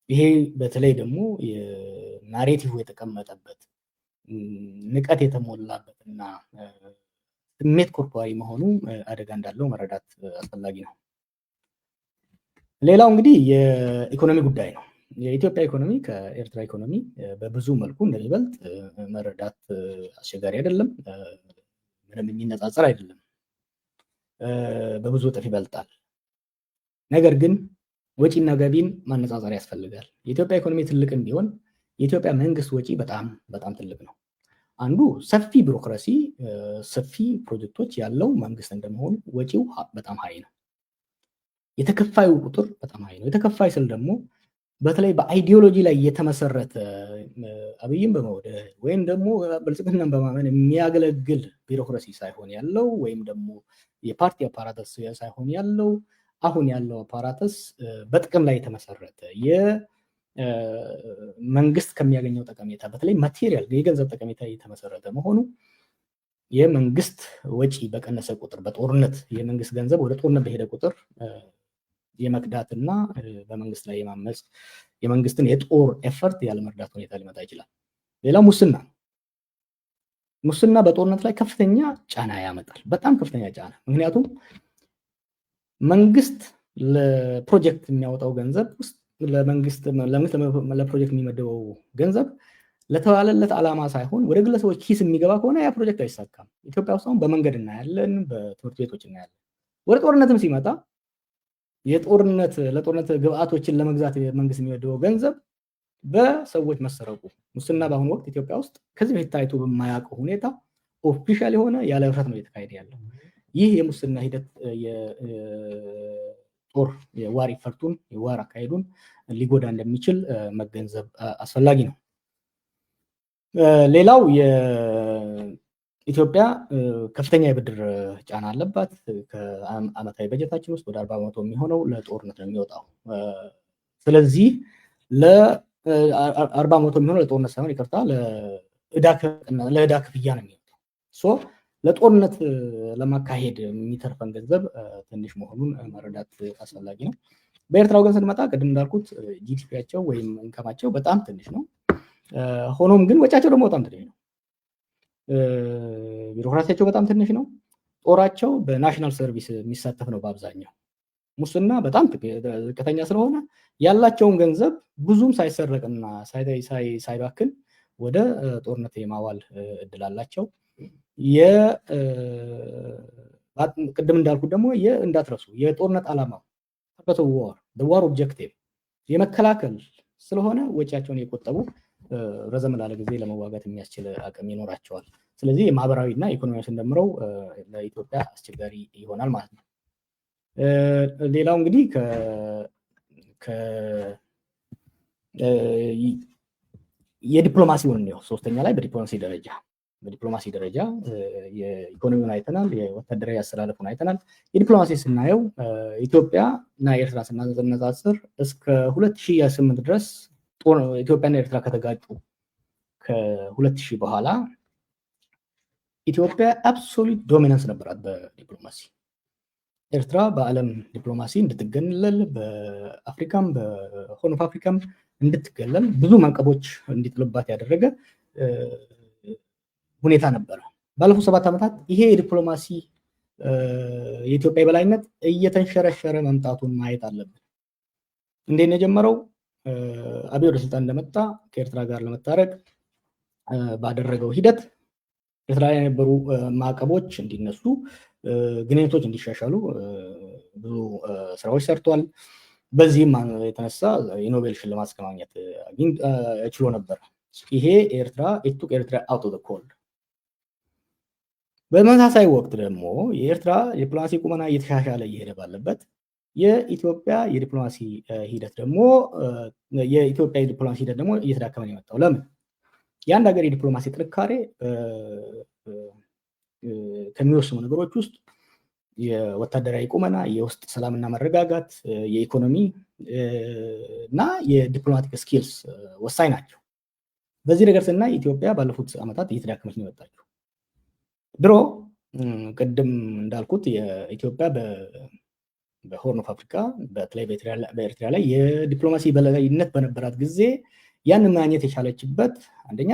ይሄ በተለይ ደግሞ ናሬቲቭ የተቀመጠበት ንቀት የተሞላበትና ስሜት ኮርፖራዊ መሆኑ አደጋ እንዳለው መረዳት አስፈላጊ ነው። ሌላው እንግዲህ የኢኮኖሚ ጉዳይ ነው። የኢትዮጵያ ኢኮኖሚ ከኤርትራ ኢኮኖሚ በብዙ መልኩ እንደሚበልጥ መረዳት አስቸጋሪ አይደለም። ምንም የሚነጻጸር አይደለም። በብዙ እጥፍ ይበልጣል። ነገር ግን ወጪና ገቢን ማነጻጸር ያስፈልጋል። የኢትዮጵያ ኢኮኖሚ ትልቅም ቢሆን የኢትዮጵያ መንግስት ወጪ በጣም ትልቅ ነው። አንዱ ሰፊ ቢሮክራሲ፣ ሰፊ ፕሮጀክቶች ያለው መንግስት እንደመሆኑ ወጪው በጣም ሀይ ነው። የተከፋዩ ቁጥር በጣም ሀይ ነው። የተከፋይ ስል ደግሞ በተለይ በአይዲዮሎጂ ላይ የተመሰረተ አብይን በመውደድ ወይም ደግሞ ብልጽግናን በማመን የሚያገለግል ቢሮክራሲ ሳይሆን ያለው ወይም ደግሞ የፓርቲ አፓራተስ ሳይሆን ያለው አሁን ያለው አፓራተስ በጥቅም ላይ የተመሰረተ መንግስት ከሚያገኘው ጠቀሜታ በተለይ ማቴሪያል የገንዘብ ጠቀሜታ የተመሰረተ መሆኑ የመንግስት ወጪ በቀነሰ ቁጥር በጦርነት የመንግስት ገንዘብ ወደ ጦርነት በሄደ ቁጥር የመክዳትና በመንግስት ላይ የማመጽ የመንግስትን የጦር ኤፈርት ያለመርዳት ሁኔታ ሊመጣ ይችላል። ሌላው ሙስና በጦርነት ላይ ከፍተኛ ጫና ያመጣል፣ በጣም ከፍተኛ ጫና። ምክንያቱም መንግስት ለፕሮጀክት የሚያወጣው ገንዘብ ውስጥ ለፕሮጀክት የሚመደበው ገንዘብ ለተባለለት ዓላማ ሳይሆን ወደ ግለሰቦች ኪስ የሚገባ ከሆነ ያ ፕሮጀክት አይሳካም። ኢትዮጵያ ውስጥ አሁን በመንገድ እናያለን፣ በትምህርት ቤቶች እናያለን። ወደ ጦርነትም ሲመጣ ለጦርነት ግብአቶችን ለመግዛት መንግስት የሚመደበው ገንዘብ በሰዎች መሰረቁ፣ ሙስና በአሁኑ ወቅት ኢትዮጵያ ውስጥ ከዚህ በፊት ታይቶ በማያውቀው ሁኔታ ኦፊሻል የሆነ ያለ እፍረት ነው እየተካሄደ ያለው። ይህ የሙስና ሂደት የዋር ኢፈርቱን የዋር አካሄዱን ሊጎዳ እንደሚችል መገንዘብ አስፈላጊ ነው። ሌላው ኢትዮጵያ ከፍተኛ የብድር ጫና አለባት። ከአመታዊ በጀታችን ውስጥ ወደ 40% የሚሆነው ለጦርነት ነው የሚወጣው። ስለዚህ ለ40% የሚሆነው ለጦርነት ሳይሆን ይቅርታ ለዕዳ ክፍያ ነው የሚወጣው። ለጦርነት ለማካሄድ የሚተርፈን ገንዘብ ትንሽ መሆኑን መረዳት አስፈላጊ ነው። በኤርትራ ወገን ስንመጣ ቅድም እንዳልኩት ጂዲፒያቸው ወይም ኢንካማቸው በጣም ትንሽ ነው። ሆኖም ግን ወጫቸው ደግሞ በጣም ትንሽ ነው። ቢሮክራሲያቸው በጣም ትንሽ ነው። ጦራቸው በናሽናል ሰርቪስ የሚሳተፍ ነው በአብዛኛው። ሙስና በጣም ዝቅተኛ ስለሆነ ያላቸውን ገንዘብ ብዙም ሳይሰረቅና ሳይባክን ወደ ጦርነት የማዋል እድል አላቸው። ቅድም እንዳልኩት ደግሞ እንዳትረሱ የጦርነት ዓላማው ዋር ኦብጀክቲቭ የመከላከል ስለሆነ ወጪያቸውን የቆጠቡ ረዘም ላለ ጊዜ ለመዋጋት የሚያስችል አቅም ይኖራቸዋል። ስለዚህ የማህበራዊ እና ኢኮኖሚያዊ ስንደምረው ለኢትዮጵያ አስቸጋሪ ይሆናል ማለት ነው። ሌላው እንግዲህ የዲፕሎማሲውን ነው። ሶስተኛ ላይ በዲፕሎማሲ ደረጃ የኢኮኖሚውን አይተናል፣ የወታደራዊ አሰላለፉን አይተናል። የዲፕሎማሲ ስናየው ኢትዮጵያ እና ኤርትራ ስናነጻጽር እስከ 2008 ድረስ ኢትዮጵያና ኤርትራ ከተጋጩ ከ2000 በኋላ ኢትዮጵያ አብሶሉት ዶሚናንስ ነበራት በዲፕሎማሲ። ኤርትራ በዓለም ዲፕሎማሲ እንድትገለል በአፍሪካም በሆርን ኦፍ አፍሪካም እንድትገለል ብዙ ማዕቀቦች እንዲጥሉባት ያደረገ ሁኔታ ነበረ። ባለፉት 7 ዓመታት ይሄ የዲፕሎማሲ የኢትዮጵያ የበላይነት እየተንሸረሸረ መምጣቱን ማየት አለብን። እንዴት ነው የጀመረው? አብይ ወደ ስልጣን እንደመጣ ከኤርትራ ጋር ለመታረቅ ባደረገው ሂደት ኤርትራ ላይ የነበሩ ማዕቀቦች እንዲነሱ፣ ግንኙነቶች እንዲሻሻሉ ብዙ ስራዎች ሰርቷል። በዚህም የተነሳ የኖቤል ሽልማት እስከማግኘት ችሎ ነበር። ይሄ ኤርትራ አውት ኦፍ ዘ ኮልድ። በተመሳሳይ ወቅት ደግሞ የኤርትራ ዲፕሎማሲ ቁመና እየተሻሻለ እየሄደ ባለበት የኢትዮጵያ የዲፕሎማሲ ሂደት ደግሞ እየተዳከመ ነው የመጣው። ለምን? የአንድ ሀገር የዲፕሎማሲ ጥንካሬ ከሚወስኑ ነገሮች ውስጥ የወታደራዊ ቁመና፣ የውስጥ ሰላምና መረጋጋት፣ የኢኮኖሚ እና የዲፕሎማቲክ ስኪልስ ወሳኝ ናቸው። በዚህ ነገር ስናይ ኢትዮጵያ ባለፉት ዓመታት እየተዳከመች ነው የመጣችው። ድሮ ቅድም እንዳልኩት የኢትዮጵያ በሆርን ኦፍ አፍሪካ በተለይ በኤርትራ ላይ የዲፕሎማሲ በላይነት በነበራት ጊዜ ያን ማግኘት የቻለችበት አንደኛ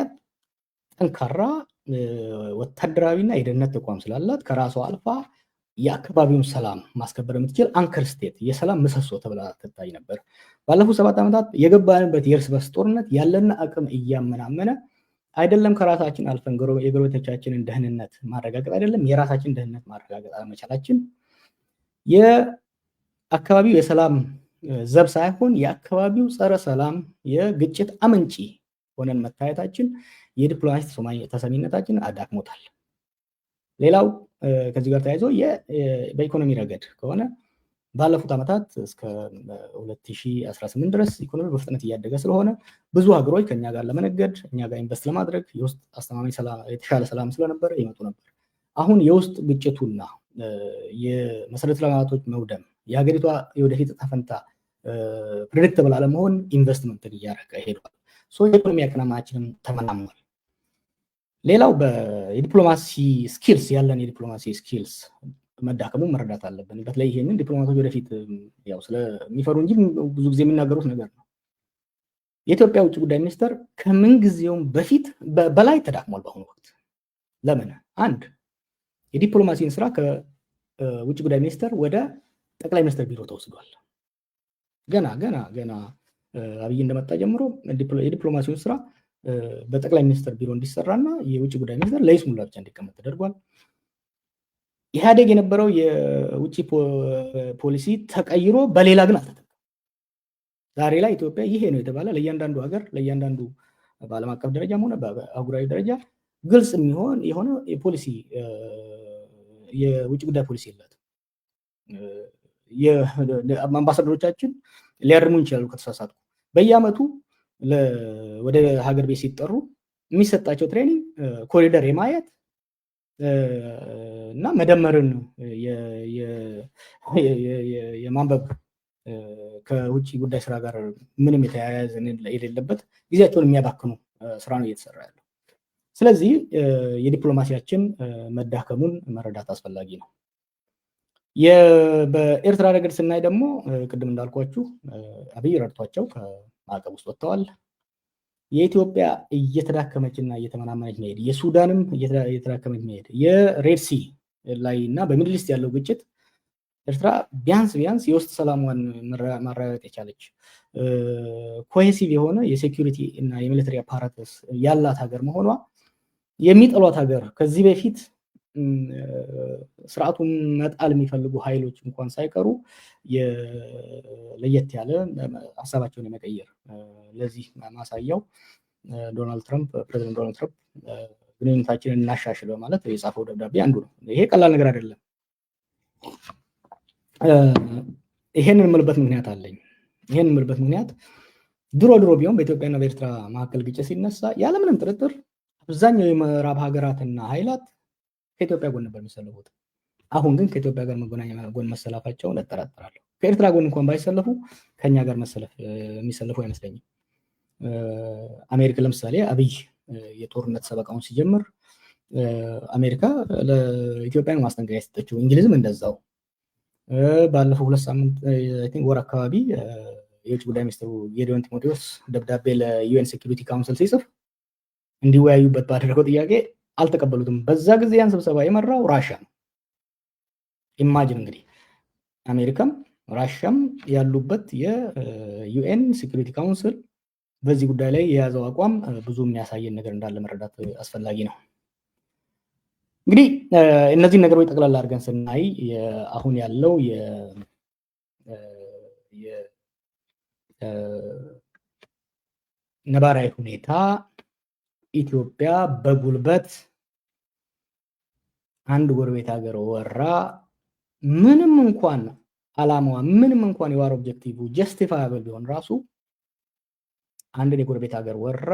ጠንካራ ወታደራዊና የደህንነት ተቋም ስላላት ከራሷ አልፋ የአካባቢውን ሰላም ማስከበር የምትችል አንከር ስቴት የሰላም ምሰሶ ተብላ ትታይ ነበር። ባለፉት 7 ዓመታት የገባንበት የእርስ በርስ ጦርነት ያለን አቅም እያመናመነ አይደለም ከራሳችን አልፈን የጎረቤቶቻችንን ደህንነት ማረጋገጥ አይደለም የራሳችን ደህንነት ማረጋገጥ አለመቻላችን የአካባቢው የሰላም ዘብ ሳይሆን የአካባቢው ጸረ ሰላም የግጭት አመንጪ ሆነን መታየታችን የዲፕሎማሲ ተሰሚነታችንን አዳክሞታል። ሌላው ከዚህ ጋር ተያይዞ በኢኮኖሚ ረገድ ከሆነ ባለፉት ዓመታት እስከ 2018 ድረስ ኢኮኖሚ በፍጥነት እያደገ ስለሆነ ብዙ ሀገሮች ከኛ ጋር ለመነገድ እኛ ጋር ኢንቨስት ለማድረግ የውስጥ አስተማማኝ የተሻለ ሰላም ስለነበረ ይመጡ ነበር። አሁን የውስጥ ግጭቱና የመሰረተ ልማቶች መውደም የሀገሪቷ የወደፊት ዕጣ ፈንታ ፕሬዲክተብል አለመሆን ኢንቨስትመንትን እያረቀ ሄዷል። የኢኮኖሚ አቅማችንም ተመናምኗል። ሌላው የዲፕሎማሲ ስኪልስ ያለን የዲፕሎማሲ ስኪልስ መዳከሙ መረዳት አለብን። በተለይ ይሄንን ዲፕሎማቶች ወደፊት ያው ስለሚፈሩ እንጂ ብዙ ጊዜ የሚናገሩት ነገር ነው። የኢትዮጵያ ውጭ ጉዳይ ሚኒስትር ከምን ጊዜውም በፊት በላይ ተዳክሟል በአሁኑ ወቅት። ለምን? አንድ የዲፕሎማሲን ስራ ከውጭ ጉዳይ ሚኒስትር ወደ ጠቅላይ ሚኒስትር ቢሮ ተወስዷል። ገና አብይ እንደመጣ ጀምሮ የዲፕሎማሲውን ስራ በጠቅላይ ሚኒስትር ቢሮ እንዲሰራና የውጭ ጉዳይ ሚኒስትር ለይስሙላ ብቻ እንዲቀመጥ ተደርጓል። ኢህአዴግ የነበረው የውጭ ፖሊሲ ተቀይሮ በሌላ ግን አልተተካም። ዛሬ ላይ ኢትዮጵያ ይሄ ነው የተባለ ለእያንዳንዱ ሀገር ለእያንዳንዱ በዓለም አቀፍ ደረጃም ሆነ በአህጉራዊ ደረጃ ግልጽ የሆነ የፖሊሲ የውጭ ጉዳይ ፖሊሲ የላትም። አምባሳደሮቻችን ሊያርሙ ይችላሉ ከተሳሳቱ። በየአመቱ ወደ ሀገር ቤት ሲጠሩ የሚሰጣቸው ትሬኒንግ ኮሪደር የማየት እና መደመርን የማንበብ ከውጭ ጉዳይ ስራ ጋር ምንም የተያያዘ የሌለበት ጊዜያቸውን የሚያባክኑ ስራ ነው እየተሰራ ያለው። ስለዚህ የዲፕሎማሲያችን መዳከሙን መረዳት አስፈላጊ ነው። በኤርትራ ረገድ ስናይ ደግሞ ቅድም እንዳልኳችሁ አብይ ረድቷቸው ከማዕቀብ ውስጥ ወጥተዋል። የኢትዮጵያ እየተዳከመችና እየተመናመነች መሄድ፣ የሱዳንም እየተዳከመች መሄድ፣ የሬድሲ ላይ እና በሚድል ኢስት ያለው ግጭት ኤርትራ ቢያንስ የውስጥ ሰላሟን ማረጋገጥ የቻለች ኮሄሲቭ የሆነ የሴኩሪቲ እና የሚሊተሪ አፓራተስ ያላት ሀገር መሆኗ የሚጠሏት ሀገር ከዚህ በፊት ስርዓቱን መጣል የሚፈልጉ ኃይሎች እንኳን ሳይቀሩ ለየት ያለ ሀሳባቸውን የመቀየር ለዚህ ማሳያው ፕሬዚደንት ዶናልድ ትራምፕ ግንኙነታችንን እናሻሽል በማለት የጻፈው ደብዳቤ አንዱ ነው። ይሄ ቀላል ነገር አይደለም። ይሄንን የምልበት ምክንያት አለኝ። ይሄንን የምልበት ምክንያት ድሮ ቢሆን በኢትዮጵያና በኤርትራ መካከል ግጭት ሲነሳ ያለምንም ጥርጥር አብዛኛው የምዕራብ ሀገራትና ኃይላት ከኢትዮጵያ ጎን ነበር የሚሰለፉት። አሁን ግን ከኢትዮጵያ ጋር ጎን መሰላፋቸውን እጠራጠራለሁ። ከኤርትራ ጎን እንኳን ባይሰለፉ ከኛ ጋር የሚሰለፉ አይመስለኝም። አሜሪካ ለምሳሌ አብይ የጦርነት ሰበቃውን ሲጀምር አሜሪካ ለኢትዮጵያ ማስጠንቀቂያ የሰጠችው፣ እንግሊዝም እንደዛው። ባለፈው 2 ሳምንት ወር አካባቢ የውጭ ጉዳይ ሚኒስትሩ ጌዲዮን ጢሞቴዎስ ደብዳቤ ለዩኤን ሴኩሪቲ ካውንስል ሲጽፍ እንዲወያዩበት ባደረገው ጥያቄ አልተቀበሉትም። በዛ ጊዜ ያን ስብሰባ የመራው ራሽያ ነው። ኢማጂን እንግዲህ አሜሪካም ራሽያም ያሉበት የዩኤን ሴኩሪቲ ካውንስል በዚህ ጉዳይ ላይ የያዘው አቋም ብዙ የሚያሳየን ነገር እንዳለ መረዳት አስፈላጊ ነው። እንግዲህ እነዚህ ነገሮች ጠቅላላ አድርገን ስናይ አሁን ያለው ነባራዊ ሁኔታ ኢትዮጵያ በጉልበት አንድ ጎረቤት ሀገር ወራ ምንም እንኳን አላማዋ ምንም እንኳን የዋር ኦብጀክቲቭ ጀስቲፋያብል ቢሆን ራሱ አንድን የጎረቤት ሀገር ወራ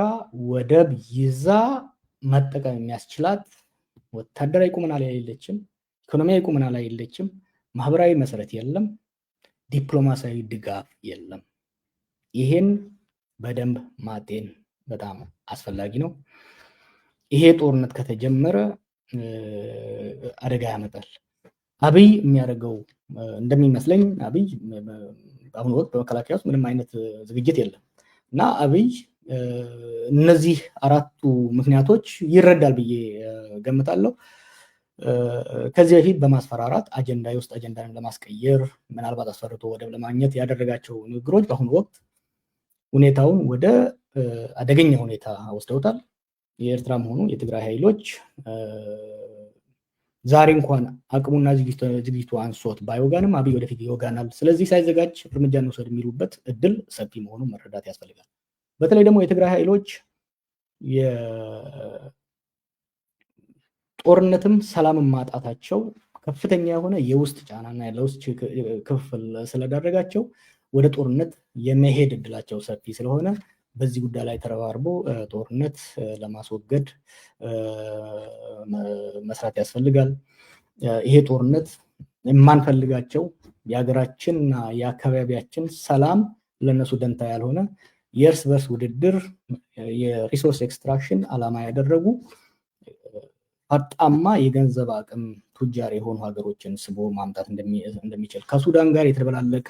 ወደብ ይዛ መጠቀም የሚያስችላት ወታደራዊ ቁመና ላይ የለችም፣ ኢኮኖሚያዊ ቁመና ላይ የለችም፣ ማህበራዊ መሰረት የለም፣ ዲፕሎማሲያዊ ድጋፍ የለም። ይሄን በደንብ ማጤን በጣም አስፈላጊ ነው። ይሄ ጦርነት ከተጀመረ አደጋ ያመጣል። አብይ የሚያደርገው እንደሚመስለኝ አብይ በአሁኑ ወቅት በመከላከያ ውስጥ ምንም አይነት ዝግጅት የለም እና አብይ እነዚህ 4ቱ ምክንያቶች ይረዳል ብዬ ገምታለሁ። ከዚህ በፊት በማስፈራራት የውስጥ አጀንዳን ለማስቀየር ምናልባት አስፈርቶ ወደብ ለማግኘት ያደረጋቸው ንግግሮች በአሁኑ ወቅት ሁኔታውን ወደ አደገኛ ሁኔታ ወስደውታል። የኤርትራም ሆኑ የትግራይ ኃይሎች ዛሬ እንኳን አቅሙና ዝግጅቱ አንሶት ባይወጋንም አብይ ወደፊት ይወጋናል፣ ስለዚህ ሳይዘጋጅ እርምጃ እንውሰድ የሚሉበት እድል ሰፊ መሆኑን መረዳት ያስፈልጋል። በተለይ ደግሞ የትግራይ ኃይሎች ጦርነትም ሰላምን ማጣታቸው ከፍተኛ የሆነ የውስጥ ጫናና ለውስጥ ክፍል ስለዳረጋቸው ወደ ጦርነት የመሄድ እድላቸው ሰፊ ስለሆነ በዚህ ጉዳይ ላይ ተረባርቦ ጦርነት ለማስወገድ መስራት ያስፈልጋል። ይሄ ጦርነት የማንፈልጋቸው የሀገራችንና የአካባቢያችን ሰላም ለነሱ ደንታ ያልሆነ የእርስ በርስ ውድድር፣ የሪሶርስ ኤክስትራክሽን ዓላማ ያደረጉ ፈጣማ የገንዘብ አቅም ቱጃር የሆኑ ሀገሮችን ስቦ ማምጣት እንደሚችል ከሱዳን ጋር የተደበላለቀ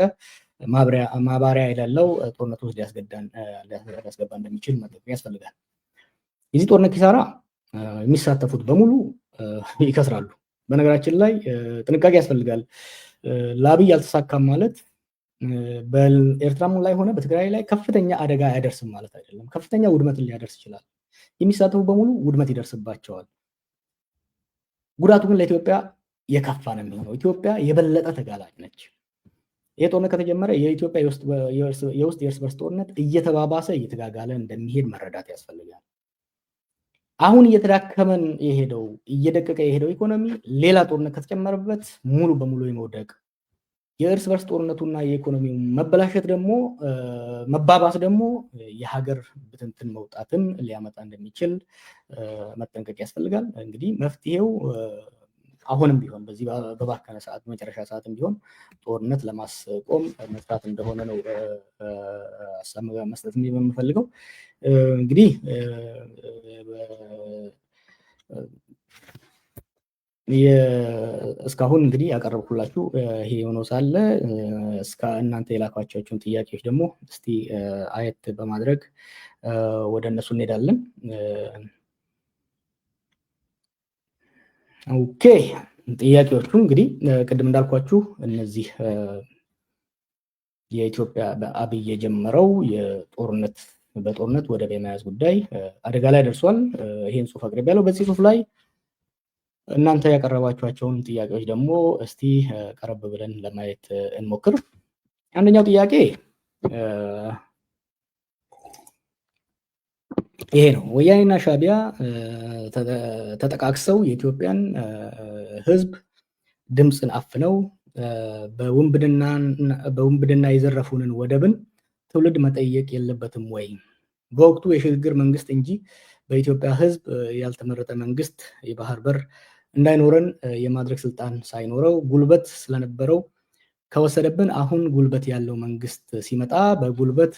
ማባሪያ የሌለው ጦርነት ውስጥ ሊያስገባ እንደሚችል መጠቀም ያስፈልጋል። የዚህ ጦርነት ኪሳራ የሚሳተፉት በሙሉ ይከስራሉ። በነገራችን ላይ ጥንቃቄ ያስፈልጋል። ለአብይ አልተሳካም ማለት በኤርትራም ላይ ሆነ በትግራይ ላይ ከፍተኛ አደጋ አያደርስም ማለት አይደለም። ከፍተኛ ውድመትን ሊያደርስ ይችላል። የሚሳተፉ በሙሉ ውድመት ይደርስባቸዋል። ጉዳቱ ግን ለኢትዮጵያ የከፋ ነው የሚሆነው። ኢትዮጵያ የበለጠ ተጋላጭ ነች። ይህ ጦርነት ከተጀመረ የኢትዮጵያ የውስጥ የእርስ በርስ ጦርነት እየተባባሰ እየተጋጋለ እንደሚሄድ መረዳት ያስፈልጋል። አሁን እየተዳከመን የሄደው እየደቀቀ የሄደው ኢኮኖሚ ሌላ ጦርነት ከተጨመረበት ሙሉ በሙሉ የመውደቅ የእርስ በርስ ጦርነቱና የኢኮኖሚው መበላሸት ደግሞ መባባስ ደግሞ የሀገር ብትንትን መውጣትን ሊያመጣ እንደሚችል መጠንቀቅ ያስፈልጋል። እንግዲህ መፍትሄው አሁንም ቢሆን በዚህ በባከነ ሰዓት መጨረሻ ሰዓትም ቢሆን ጦርነት ለማስቆም መስራት እንደሆነ ነው ሀሳብ መስጠት የምፈልገው። እንግዲህ እስካሁን እንግዲህ ያቀረብኩላችሁ ይሄ የሆነው ሳለ እስከ እናንተ የላኳቸውን ጥያቄዎች ደግሞ እስቲ አየት በማድረግ ወደ እነሱ እንሄዳለን። ኦኬ፣ ጥያቄዎቹ እንግዲህ ቅድም እንዳልኳችሁ እነዚህ የኢትዮጵያ በአብይ የጀመረው በጦርነት ወደብ የመያዝ ጉዳይ አደጋ ላይ ደርሷል። ይሄን ጽሁፍ አቅርቤያለሁ። በዚህ ጽሁፍ ላይ እናንተ ያቀረባችኋቸውን ጥያቄዎች ደግሞ እስቲ ቀረብ ብለን ለማየት እንሞክር። አንደኛው ጥያቄ ይሄ ነው። ወያኔና ሻዕቢያ ተጠቃቅሰው የኢትዮጵያን ሕዝብ ድምፅን አፍነው በውንብድና የዘረፉንን ወደብን ትውልድ መጠየቅ የለበትም ወይ? በወቅቱ የሽግግር መንግስት እንጂ በኢትዮጵያ ሕዝብ ያልተመረጠ መንግስት የባህር በር እንዳይኖረን የማድረግ ስልጣን ሳይኖረው ጉልበት ስለነበረው ከወሰደብን አሁን ጉልበት ያለው መንግስት ሲመጣ በጉልበት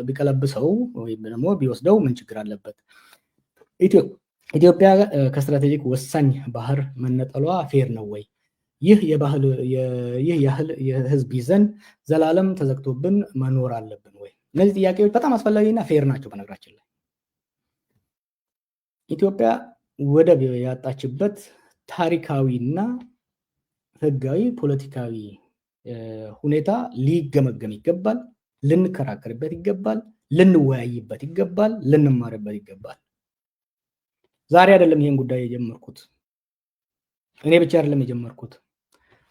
ቢቀለብሰው ወይም ደግሞ ቢወስደው ምን ችግር አለበት? ኢትዮጵያ ከስትራቴጂክ ወሳኝ ባህር መነጠሏ ፌር ነው ወይ? ይህ ያህል የህዝብ ይዘን ዘላለም ተዘግቶብን መኖር አለብን ወይ? እነዚህ ጥያቄዎች በጣም አስፈላጊና ፌር ናቸው። በነገራችን ላይ ኢትዮጵያ ወደብ ያጣችበት ታሪካዊና ህጋዊ ፖለቲካዊ ሁኔታ ሊገመገም ይገባል፣ ልንከራከርበት ይገባል፣ ልንወያይበት ይገባል፣ ልንማርበት ይገባል። ዛሬ አይደለም ይሄን ጉዳይ የጀመርኩት፣ እኔ ብቻ አይደለም የጀመርኩት።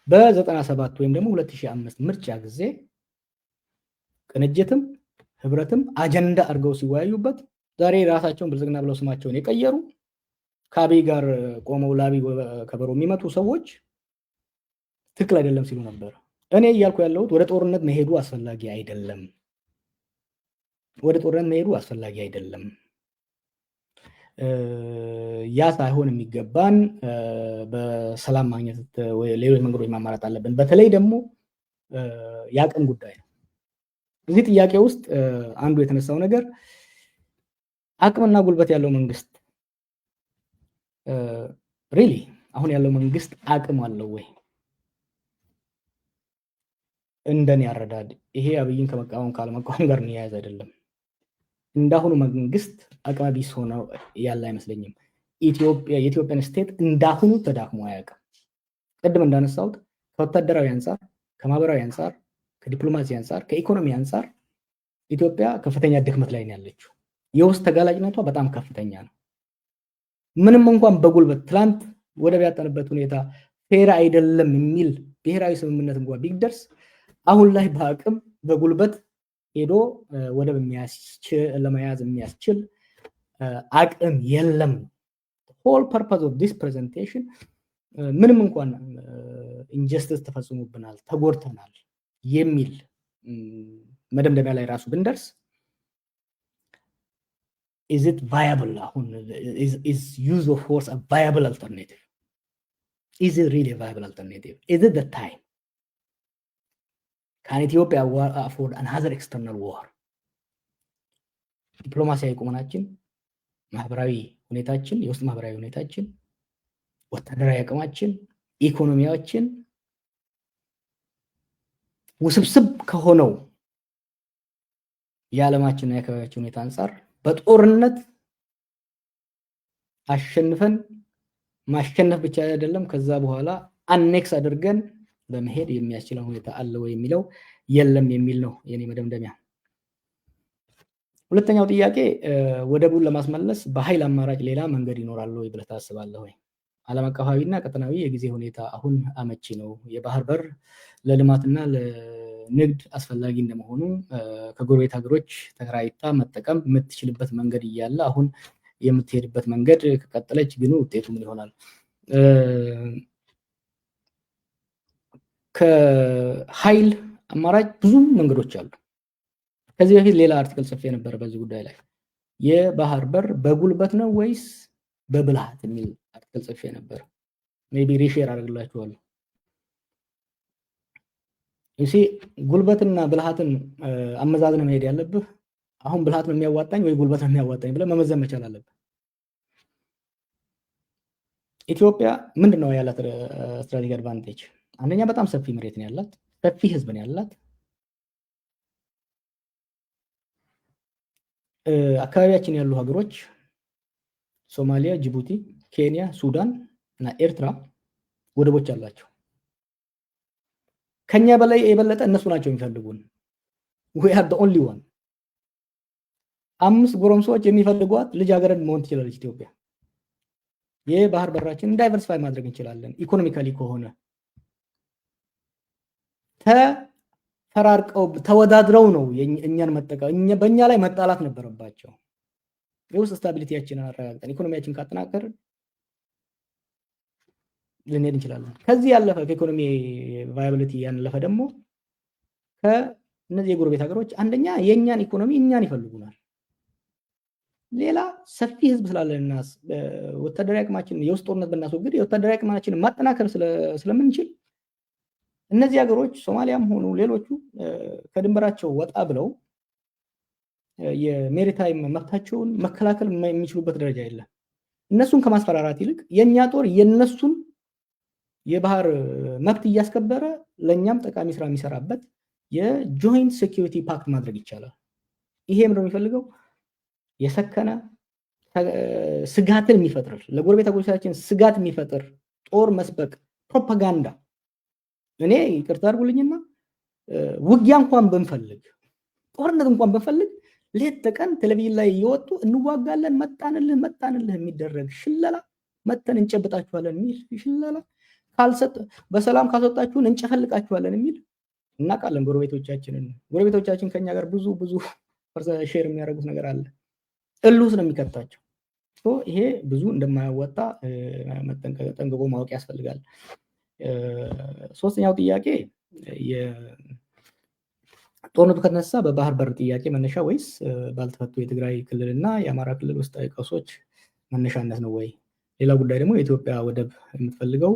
በ97 ወይም ደግሞ 2005 ምርጫ ጊዜ ቅንጅትም ህብረትም አጀንዳ አድርገው ሲወያዩበት ዛሬ ራሳቸውን ብልጽግና ብለው ስማቸውን የቀየሩ ከአብይ ጋር ቆመው ለአብይ ከበሮ የሚመቱ ሰዎች ትክክል አይደለም ሲሉ ነበር። እኔ እያልኩ ያለሁት ወደ ጦርነት መሄዱ አስፈላጊ አይደለም። ወደ ጦርነት መሄዱ አስፈላጊ አይደለም። ያ ሳይሆን የሚገባን በሰላም ማግኘት ሌሎች መንገዶች ማማራት አለብን። በተለይ ደግሞ ያቀን ጉዳይ ነው። እዚህ ጥያቄ ውስጥ አንዱ የተነሳው ነገር አቅምና ጉልበት ያለው መንግስት ሪሊ አሁን ያለው መንግስት አቅም አለው ወይ? እንደኔ ያረዳድ ይሄ አብይን ከመቃወም ካለመቃወም ጋር የሚያያዝ አይደለም። እንዳሁኑ መንግስት አቅመ ቢስ ሆኖ ያለ አይመስለኝም። የኢትዮጵያን ስቴት እንዳሁኑ ተዳክሞ አያውቅም። ቅድም እንዳነሳሁት ከወታደራዊ አንጻር፣ ከማህበራዊ አንጻር፣ ከዲፕሎማሲ አንጻር፣ ከኢኮኖሚ አንጻር ኢትዮጵያ ከፍተኛ ድክመት ላይ ነው ያለችው። የውስጥ ተጋላጭነቷ በጣም ከፍተኛ ነው። ምንም እንኳን በጉልበት ትላንት ወደብ ያጣንበት ሁኔታ ፌር አይደለም የሚል ብሔራዊ ስምምነት እንኳን ቢደርስ አሁን ላይ በአቅም በጉልበት ሄዶ ወደብ ለመያዝ የሚያስችል አቅም የለም። ሆል ፐርፐዝ ኦፍ ዲስ ፕሬዘንቴሽን ምንም እንኳን ኢንጀስቲስ ተፈጽሞብናል፣ ተጎድተናል የሚል መደምደሚያ ላይ ራሱ ብንደርስ is it viable? Is use of force a viable alternative? Is it really a viable alternative? Is it the time? ካን ኢትዮጵያ አፎርድ አንሃዘር ኤክስተርናል ዋር? ዲፕሎማሲያዊ ቁመናችን፣ ማህበራዊ ሁኔታችን፣ የውስጥ ማህበራዊ ሁኔታችን፣ ወታደራዊ አቅማችን፣ ኢኮኖሚያችን ውስብስብ ከሆነው የዓለማችንና የአካባቢያችን ሁኔታ አንጻር በጦርነት አሸንፈን ማሸነፍ ብቻ አይደለም፣ ከዛ በኋላ አኔክስ አድርገን በመሄድ የሚያስችለው ሁኔታ አለ ወይ የሚለው የለም የሚል ነው የኔ መደምደሚያ። ሁለተኛው ጥያቄ ወደቡን ለማስመለስ በኃይል አማራጭ ሌላ መንገድ ይኖራል ወይ ብለህ ታስባለህ ወይ? ዓለም አቀፋዊና ቀጠናዊ የጊዜ ሁኔታ አሁን አመቺ ነው። የባህር በር ለልማትና ለንግድ አስፈላጊ እንደመሆኑ ከጎረቤት ሀገሮች ተከራይታ መጠቀም የምትችልበት መንገድ እያለ አሁን የምትሄድበት መንገድ ከቀጠለች ግን ውጤቱ ምን ይሆናል? ከኃይል አማራጭ ብዙ መንገዶች አሉ። ከዚህ በፊት ሌላ አርቲክል ጽፌ ነበር በዚህ ጉዳይ ላይ። የባህር በር በጉልበት ነው ወይስ በብልሃት የሚል አርቲክል ጽፌ ነበር። ሜቢ ሪሼር አድርግላችኋለሁ። እሺ፣ ጉልበትና ብልሃትን አመዛዝነ መሄድ ያለብህ አሁን ብልሃት ነው የሚያዋጣኝ ወይ ጉልበት ነው የሚያዋጣኝ ብለህ መመዘን መቻል አለብህ። ኢትዮጵያ ምንድነው ያላት ስትራቴጂክ አድቫንቴጅ? አንደኛ በጣም ሰፊ መሬት ነው ያላት፣ ሰፊ ህዝብ ነው ያላት። አካባቢያችን ያሉ ሀገሮች ሶማሊያ፣ ጅቡቲ፣ ኬንያ፣ ሱዳን እና ኤርትራ ወደቦች አላቸው። ከኛ በላይ የበለጠ እነሱ ናቸው የሚፈልጉን። we are the only one። 5 ጎረምሶች የሚፈልጓት ልጃገረድ መሆን ትችላለች ኢትዮጵያ። የባህር በራችን ዳይቨርሲፋይ ማድረግ እንችላለን። ኢኮኖሚካሊ ከሆነ ተፈራርቀው ተወዳድረው ነው እኛን መጠቀም። በእኛ ላይ መጣላት ነበረባቸው። የውስጥ ስታቢሊቲያችንን አረጋግጠን ኢኮኖሚያችን ካጠናከርን ልንሄድ እንችላለን። ከዚህ ያለፈ ከኢኮኖሚ ቫያቢሊቲ ያለፈ ደግሞ ከእነዚህ የጎረቤት ሀገሮች አንደኛ የእኛን ኢኮኖሚ እኛን ይፈልጉናል። ሌላ ሰፊ ህዝብ ስላለንና ወታደራዊ አቅማችን የውስጥ ጦርነት ብናስወግድ የወታደራዊ አቅማችንን ማጠናከር ስለምንችል እነዚህ ሀገሮች ሶማሊያም ሆኑ ሌሎቹ ከድንበራቸው ወጣ ብለው የሜሪታይም መብታቸውን መከላከል የሚችሉበት ደረጃ የለም። እነሱን ከማስፈራራት ይልቅ የኛ ጦር የነሱን የባህር መብት እያስከበረ ለኛም ጠቃሚ ስራ የሚሰራበት የጆይንት ሴኩሪቲ ፓክት ማድረግ ይቻላል። ይሄ ምንድነው የሚፈልገው? የሰከነ ስጋትን የሚፈጥር ለጎረቤት ሀገሮቻችን ስጋት የሚፈጥር ጦር መስበቅ፣ ፕሮፓጋንዳ። እኔ ይቅርታ አድርጉልኝና ውጊያ እንኳን ብንፈልግ ጦርነት እንኳን ብንፈልግ ሌት ተቀን ቴሌቪዥን ላይ እየወጡ እንዋጋለን መጣንልህ የሚደረግ ሽለላ፣ መተን እንጨብጣችኋለን የሚል ሽለላ፣ በሰላም ካስወጣችሁን እንጨፈልቃችኋለን የሚል እናውቃለን። ጎረቤቶቻችን ከኛ ጋር ብዙ ሼር የሚያደርጉት ነገር አለ። እልውስ ነው የሚከታቸው። ይሄ ብዙ እንደማያወጣ ጠንቅቆ ማወቅ ያስፈልጋል። ሶስተኛው ጥያቄ ጦርነቱ ከተነሳ በባህር በር ጥያቄ መነሻ ወይስ ባልተፈቱ የትግራይ ክልልና የአማራ ክልል ውስጣዊ ቀውሶች መነሻነት ነው ወይ? ሌላ ጉዳይ ደግሞ የኢትዮጵያ ወደብ የምትፈልገው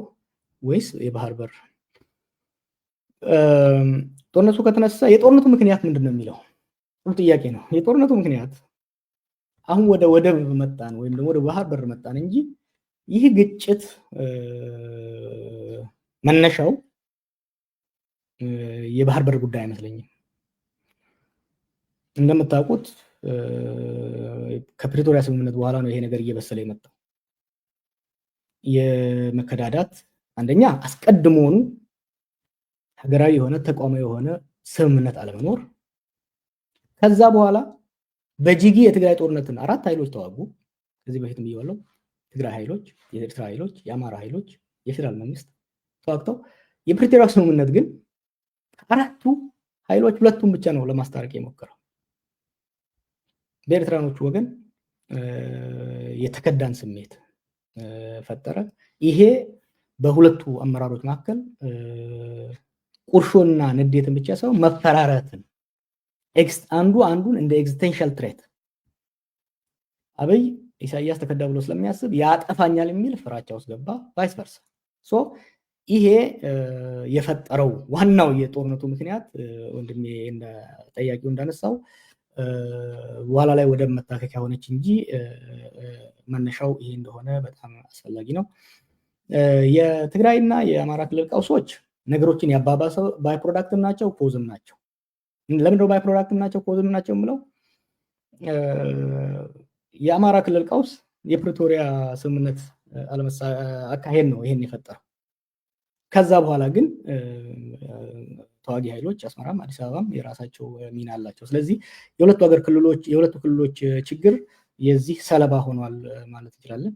ወይስ የባህር በር? ጦርነቱ ከተነሳ የጦርነቱ ምክንያት ምንድን ነው የሚለው ጥሩ ጥያቄ ነው። የጦርነቱ ምክንያት አሁን ወደ ወደብ መጣን ወይም ደግሞ ወደ ባህር በር መጣን እንጂ ይህ ግጭት መነሻው የባህር በር ጉዳይ አይመስለኝም። እንደምታውቁት ከፕሪቶሪያ ስምምነት በኋላ ነው ይሄ ነገር እየበሰለ የመጣው። የመከዳዳት አንደኛ አስቀድሞኑ ሀገራዊ የሆነ ተቋማዊ የሆነ ስምምነት አለመኖር፣ ከዛ በኋላ በጂጊ የትግራይ ጦርነትን 4 ኃይሎች ተዋጉ። ከዚህ በፊትም ብየዋለሁ። ትግራይ ኃይሎች፣ የኤርትራ ኃይሎች፣ የአማራ ኃይሎች፣ የፌደራል መንግስት ተዋግተው የፕሪቶሪያ ስምምነት ግን ከ4ቱ ኃይሎች 2ቱን ብቻ ነው ለማስታረቅ የሞከረው። በኤርትራኖቹ ወገን የተከዳን ስሜት ፈጠረ። ይሄ በሁለቱ አመራሮች መካከል ቁርሾና ንዴትን ብቻ ሳይሆን መፈራረትን፣ አንዱ አንዱን እንደ ኤግዚስቴንሻል ትሬት አብይ ኢሳያስ ተከዳ ብሎ ስለሚያስብ ያጠፋኛል የሚል ፍራቻ ውስጥ ገባ። ቫይስ ቨርሳ። ይሄ የፈጠረው ዋናው የጦርነቱ ምክንያት ወንድሜ ጠያቂው እንዳነሳው በኋላ ላይ ወደ መታከኪያ ሆነች እንጂ መነሻው ይሄ እንደሆነ በጣም አስፈላጊ ነው። የትግራይና የአማራ ክልል ቀውሶች ነገሮችን ያባባሰው ባይ ፕሮዳክት ናቸው፣ ኮዝም ናቸው። ለምንድነው ባይ ፕሮዳክት ናቸው ኮዝም ናቸው የምለው? የአማራ ክልል ቀውስ የፕሪቶሪያ ስምምነት አካሄድ ነው ይሄን የፈጠረው። ከዛ በኋላ ግን ተዋጊ ኃይሎች አስመራም አዲስ አበባም የራሳቸው ሚና አላቸው። ስለዚህ የሁለቱ ክልሎች ችግር የዚህ ሰለባ ሆኗል ማለት እንችላለን።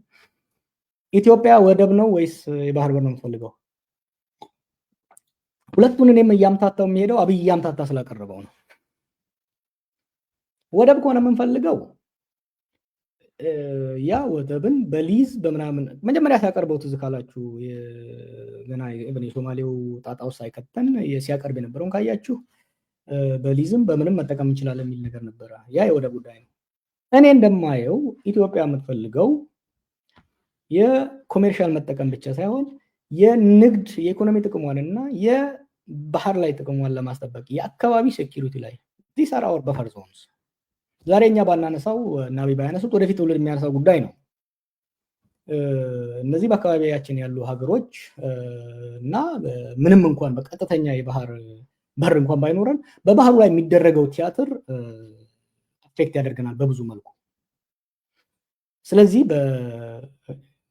ኢትዮጵያ ወደብ ነው ወይስ የባህር በር ነው የምትፈልገው? ሁለቱን እኔም እያምታታው የሚሄደው አብይ እያምታታ ስላቀረበው ነው። ወደብ ከሆነ የምንፈልገው ያ ወደብን በሊዝ በምናምን መጀመሪያ ሲያቀርበው ትዝ ካላችሁ ገና የሶማሌው ጣጣ ውስጥ ሳይከተን ሲያቀርብ የነበረውን ካያችሁ በሊዝም በምንም መጠቀም እንችላለን የሚል ነገር ነበረ። ያ የወደብ ጉዳይ ነው። እኔ እንደማየው ኢትዮጵያ የምትፈልገው የኮሜርሻል መጠቀም ብቻ ሳይሆን የንግድ የኢኮኖሚ ጥቅሟንና የባህር ላይ ጥቅሟን ለማስጠበቅ የአካባቢ ሴኪሪቲ ላይ ዲስ አር አወር በፈር ዞንስ። ዛሬ እኛ ባናነሳው እና ባያነሱት ወደፊት ትውልድ የሚያነሳው ጉዳይ ነው። እነዚህ በአካባቢያችን ያሉ ሀገሮች እና ምንም እንኳን በቀጥተኛ የባህር በር እንኳን ባይኖረን በባህሩ ላይ የሚደረገው ቲያትር አፌክት ያደርገናል በብዙ መልኩ። ስለዚህ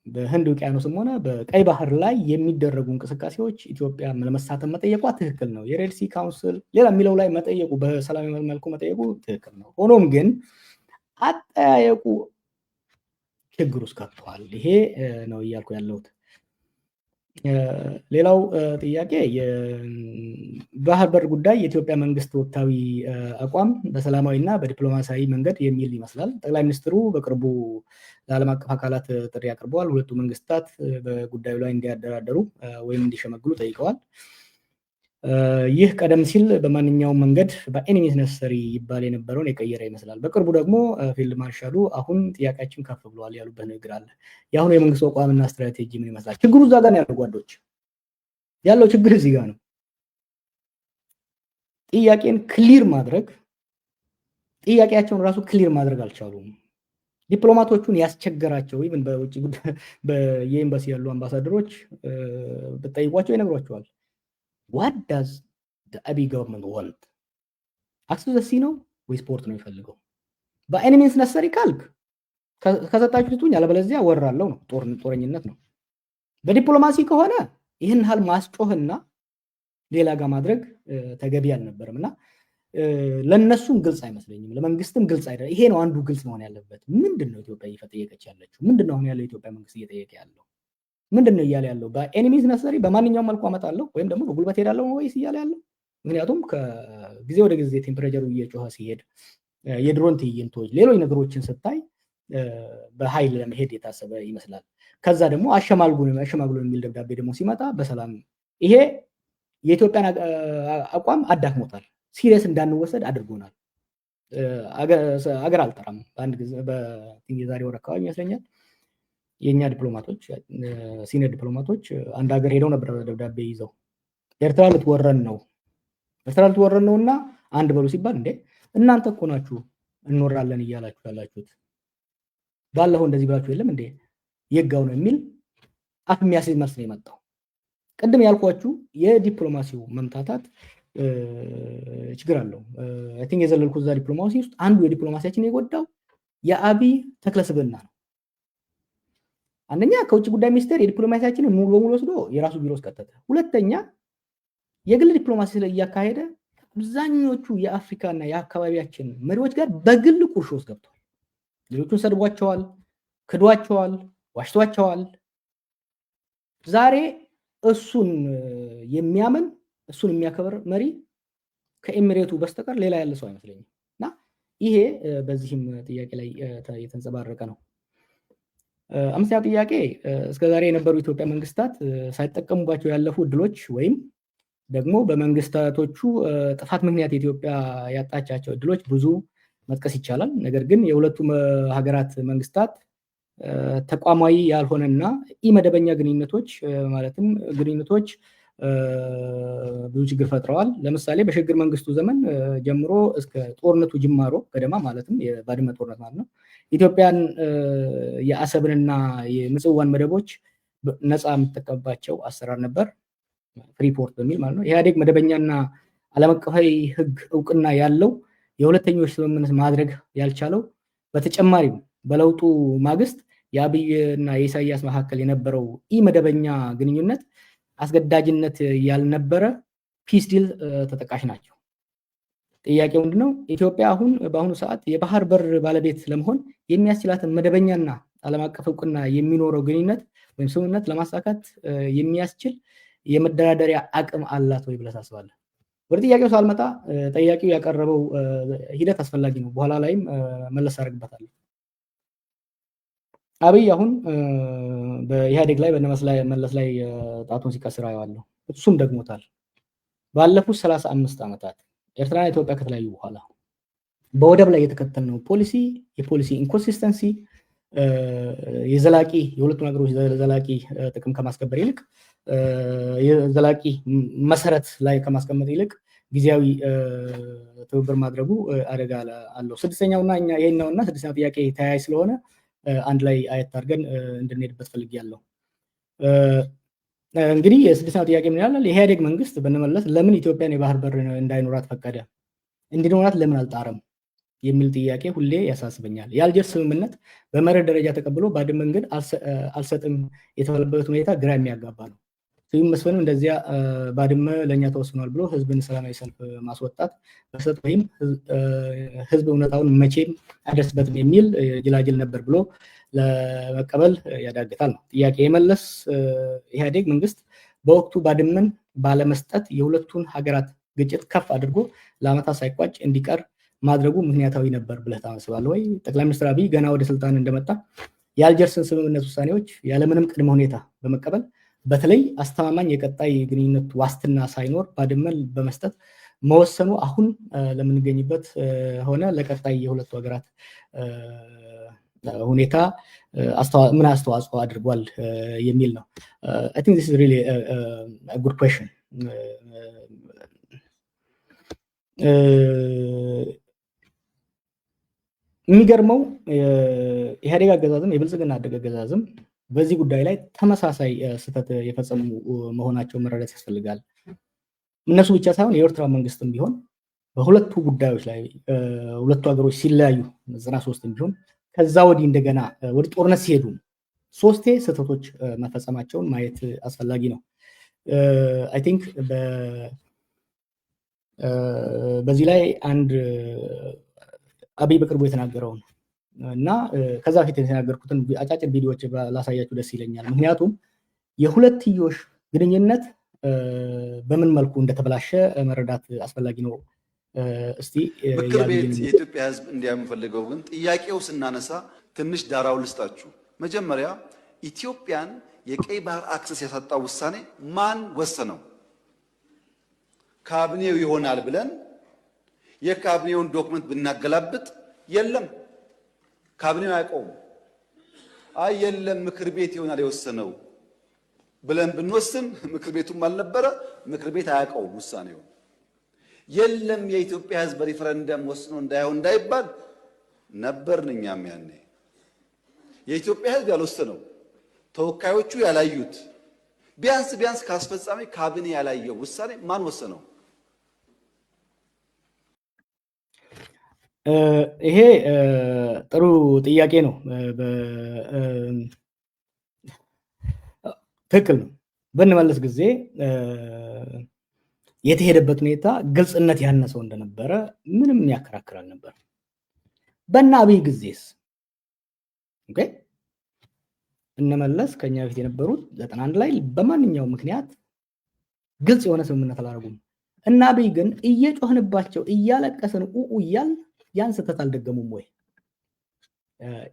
በህንድ ውቅያኖስም ሆነ በቀይ ባህር ላይ የሚደረጉ እንቅስቃሴዎች ኢትዮጵያ ለመሳተፍ መጠየቋ ትክክል ነው። የሬድሲ ካውንስል ሌላ የሚለው ላይ መጠየቁ በሰላማዊ መልኩ መጠየቁ ትክክል ነው። ሆኖም ግን አጠያየቁ ችግር ውስጥ ከቷል። ይሄ ነው እያልኩ ያለሁት። ሌላው ጥያቄ የባህር በር ጉዳይ የኢትዮጵያ መንግስት ወቅታዊ አቋም በሰላማዊና በዲፕሎማሲያዊ መንገድ የሚል ይመስላል። ጠቅላይ ሚኒስትሩ በቅርቡ ለዓለም አቀፍ አካላት ጥሪ አቅርበዋል። ሁለቱ መንግስታት በጉዳዩ ላይ እንዲያደራደሩ ወይም እንዲሸመግሉ ጠይቀዋል። ይህ ቀደም ሲል በማንኛውም መንገድ በኤኒሚስ ነሰሪ ይባል የነበረውን የቀየረ ይመስላል። በቅርቡ ደግሞ ፊልድ ማርሻሉ አሁን ጥያቄያችን ከፍ ብለዋል ያሉበት ንግግር አለ። የአሁኑ የመንግስት አቋምና ስትራቴጂ ምን ይመስላል? ችግሩ እዛ ጋር ነው ያለው ጓዶች፣ ያለው ችግር እዚህ ጋር ነው። ጥያቄን ክሊር ማድረግ ጥያቄያቸውን ራሱ ክሊር ማድረግ አልቻሉም። ዲፕሎማቶቹን ያስቸገራቸው ኢቭን በውጭ ጉዳይ በየኤምባሲ ያሉ አምባሳደሮች በጠይቋቸው ይነግሯቸዋል። What does the Abiy government want? አክሰስ ዘ ሲ ነው ወይ ስፖርት ነው የሚፈልገው? በኤኒሚስ ነሰሪ ካልክ ከሰጣችሁ ትቱኝ፣ አለበለዚያ ወራለው ነው፣ ጦረኝነት ነው። በዲፕሎማሲ ከሆነ ይህን ሀል ማስጮህና ሌላ ጋር ማድረግ ተገቢ አልነበረም እና ለነሱም ግልጽ አይመስለኝም፣ ለመንግስትም ግልጽ አይደለም። ይሄ ነው አንዱ ግልጽ መሆን ያለበት። ምንድነው ኢትዮጵያ እየጠየቀች ያለችው? ምንድነው አሁን ያለው ኢትዮጵያ መንግስት እየጠየቀ ያለው? ምንድነው እያለ ያለው? በኤኒሚስ ነሰሪ በማንኛውም መልኩ አመጣለሁ ወይም ደግሞ በጉልበት ሄዳለሁ ወይስ እያለ ያለው? ምክንያቱም ከጊዜ ወደ ጊዜ ቴምፕሬቸሩ እየጮኸ ሲሄድ የድሮን ትዕይንቶች፣ ሌሎች ነገሮችን ስታይ በኃይል ለመሄድ የታሰበ ይመስላል። ከዛ ደግሞ አሸማግሎ የሚል ደብዳቤ ደግሞ ሲመጣ በሰላም ይሄ የኢትዮጵያን አቋም አዳክሞታል። ሲሪየስ እንዳንወሰድ አድርጎናል። አገር አልጠራም። በአንድ ጊዜ የዛሬ ወር አካባቢ ይመስለኛል የኛ ዲፕሎማቶች ሲኒየር ዲፕሎማቶች አንድ ሀገር ሄደው ነበር ደብዳቤ ይዘው ኤርትራ ልትወረን ነው እና አንድ በሉ ሲባል እንዴ እናንተ እኮ ናችሁ እንወራለን እያላችሁ ያላችሁት፣ ባለፈው እንደዚህ ብላችሁ የለም እንዴ የጋው ነው የሚል አፍ የሚያስይዝ መልስ ነው የመጣው። ቅድም ያልኳችሁ የዲፕሎማሲው መምታታት ችግር አለው። አይ ቲንክ የዘለልኩት እዛ ዲፕሎማሲ ውስጥ አንዱ የዲፕሎማሲያችን የጎዳው የአብይ ተክለስብዕና ነው። አንደኛ ከውጭ ጉዳይ ሚኒስቴር የዲፕሎማሲያችንን ሙሉ በሙሉ ወስዶ የራሱ ቢሮ ውስጥ ከተተ። ሁለተኛ የግል ዲፕሎማሲ እያካሄደ አብዛኞቹ የአፍሪካና የአካባቢያችን መሪዎች ጋር በግል ቁርሾ ውስጥ ገብቷል። ሌሎቹን ሰድቧቸዋል፣ ክዷቸዋል፣ ዋሽቷቸዋል። ዛሬ እሱን የሚያምን እሱን የሚያከብር መሪ ከኤሚሬቱ በስተቀር ሌላ ያለ ሰው አይመስለኝም እና ይሄ በዚህም ጥያቄ ላይ የተንጸባረቀ ነው። አምስተኛው ጥያቄ እስከዛሬ የነበሩ ኢትዮጵያ መንግስታት ሳይጠቀሙባቸው ያለፉ እድሎች ወይም ደግሞ በመንግስታቶቹ ጥፋት ምክንያት ኢትዮጵያ ያጣቻቸው እድሎች ብዙ መጥቀስ ይቻላል። ነገር ግን የሁለቱ ሀገራት መንግስታት ተቋማዊ ያልሆነና ኢመደበኛ ግንኙነቶች ማለትም ግንኙነቶች ብዙ ችግር ፈጥረዋል። ለምሳሌ በሽግግር መንግስቱ ዘመን ጀምሮ እስከ ጦርነቱ ጅማሮ ገደማ ማለትም የባድመ ጦርነት ማለት ነው ኢትዮጵያን የአሰብንና የምጽዋን መደቦች ነፃ የምትጠቀምባቸው አሰራር ነበር፣ ፍሪፖርት በሚል ማለት ነው። ኢህአዴግ መደበኛና ዓለም አቀፋዊ ህግ እውቅና ያለው የሁለተኞች ስምምነት ማድረግ ያልቻለው በተጨማሪም በለውጡ ማግስት የአብይና የኢሳያስ መካከል የነበረው ኢመደበኛ ግንኙነት አስገዳጅነት ያልነበረ ፒስ ዲል ተጠቃሽ ናቸው። ጥያቄው ምንድነው? ኢትዮጵያ አሁን በአሁኑ ሰዓት የባህር በር ባለቤት ለመሆን የሚያስችላትን መደበኛና ዓለም አቀፍ እውቅና የሚኖረው ግንኙነት ወይም ስምምነት ለማሳካት የሚያስችል የመደራደሪያ አቅም አላት ወይ ብለህ ታስባለህ? ወደ ጥያቄው ሳልመጣ ጠያቂው ያቀረበው ሂደት አስፈላጊ ነው። በኋላ ላይም መለስ አደርግበታለሁ። አብይ አሁን በኢህአዴግ ላይ በመለስ ላይ ጣቱን ሲቀስር አየዋለሁ። እሱም ደግሞታል። ባለፉት 35 ዓመታት ኤርትራና ኢትዮጵያ ከተለያዩ በኋላ በወደብ ላይ የተከተልነው ፖሊሲ የፖሊሲ ኢንኮንሲስተንሲ የሁለቱን ሀገሮች ዘላቂ ጥቅም ከማስከበር ይልቅ የዘላቂ መሰረት ላይ ከማስቀመጥ ይልቅ ጊዜያዊ ትብብር ማድረጉ አደጋ አለው። ስድስተኛውና ይሄኛውና ስድስተኛው ጥያቄ ተያያዥ ስለሆነ አንድ ላይ አየት አድርገን እንድንሄድበት ፈልጌያለሁ። እንግዲህ የስድስተኛው ጥያቄ ምን ይላል? የኢህአዴግ መንግስት በመለስ ለምን ኢትዮጵያን የባህር በር እንዳይኖራት ፈቀደ? እንዲኖራት ለምን አልጣረም? የሚል ጥያቄ ሁሌ ያሳስበኛል። የአልጀርስ ስምምነት በመርህ ደረጃ ተቀብሎ ባድመን ግን አልሰጥም የተባለበት ሁኔታ ግራ የሚያጋባ ነው። ስዩም መስፍንም እንደዚያ ባድመ ለእኛ ተወስኗል ብሎ ህዝብን ሰላማዊ ሰልፍ ማስወጣት በሰጥ ወይም ህዝብ እውነታውን መቼም አይደርስበትም የሚል ጅላጅል ነበር ብሎ ለመቀበል ያዳግታል ነው ጥያቄ። የመለስ ኢህአዴግ መንግስት በወቅቱ ባድመን ባለመስጠት የሁለቱን ሀገራት ግጭት ከፍ አድርጎ ለአመታት ሳይቋጭ እንዲቀር ማድረጉ ምክንያታዊ ነበር ብለህ ታስባለህ ወይ? ጠቅላይ ሚኒስትር አብይ ገና ወደ ስልጣን እንደመጣ የአልጀርስን ስምምነት ውሳኔዎች ያለምንም ቅድመ ሁኔታ በመቀበል በተለይ አስተማማኝ የቀጣይ ግንኙነት ዋስትና ሳይኖር ባድመን በመስጠት መወሰኑ አሁን ለምንገኝበት ሆነ ለቀጣይ የሁለቱ ሀገራት ሁኔታ ምን አስተዋጽኦ አድርጓል የሚል ነው። I think this is really a good question. የሚገርመው ኢህአዴግ አገዛዝም የብልጽግና አገዛዝም በዚህ ጉዳይ ላይ ተመሳሳይ ስህተት የፈጸሙ መሆናቸው መረዳት ያስፈልጋል። እነሱ ብቻ ሳይሆን የኤርትራ መንግስትም ቢሆን በሁለቱ ጉዳዮች ላይ ሁለቱ ሀገሮች ሲለያዩ 93 ቢሆን ከዛ ወዲህ እንደገና ወደ ጦርነት ሲሄዱ ሶስቴ ስህተቶች መፈጸማቸውን ማየት አስፈላጊ ነው። አይ ቲንክ በዚህ ላይ አንድ አብይ በቅርቡ የተናገረውን እና ከዛ ፊት የተናገርኩትን አጫጭር ቪዲዮዎች ላሳያችሁ ደስ ይለኛል። ምክንያቱም የሁለትዮሽ ግንኙነት በምን መልኩ እንደተበላሸ መረዳት አስፈላጊ ነው። እስቲ ምክር ቤት የኢትዮጵያ ሕዝብ እንዲያምፈልገው ግን ጥያቄው ስናነሳ ትንሽ ዳራው ልስጣችሁ። መጀመሪያ ኢትዮጵያን የቀይ ባህር አክሰስ ያሳጣው ውሳኔ ማን ወሰነው? ካቢኔው ይሆናል ብለን የካቢኔውን ዶክመንት ብናገላብጥ የለም፣ ካቢኔው አያውቀውም። አይ የለም ምክር ቤት ይሆናል የወሰነው ብለን ብንወስን ምክር ቤቱም አልነበረ፣ ምክር ቤት አያውቀውም ውሳኔው። የለም የኢትዮጵያ ሕዝብ በሪፈረንደም ወስኖ እንዳይባል ነበርን እኛም ያኔ። የኢትዮጵያ ሕዝብ ያልወሰነው ተወካዮቹ ያላዩት ቢያንስ ካስፈጻሚ ካቢኔ ያላየው ውሳኔ ማን ወሰነው? ይሄ ጥሩ ጥያቄ ነው። ትክክል ነው። በእንመለስ ጊዜ የተሄደበት ሁኔታ ግልጽነት ያነሰው እንደነበረ ምንም ያከራክር አልነበር። በእነ አብይ ጊዜስ ኦኬ እነመለስ ከኛ በፊት የነበሩት 91 ላይ በማንኛውም ምክንያት ግልጽ የሆነ ስምምነት አላደረጉም። እና አብይ ግን እየጮህንባቸው እያለቀሰን እያል ያን ስህተት አልደገሙም ወይ?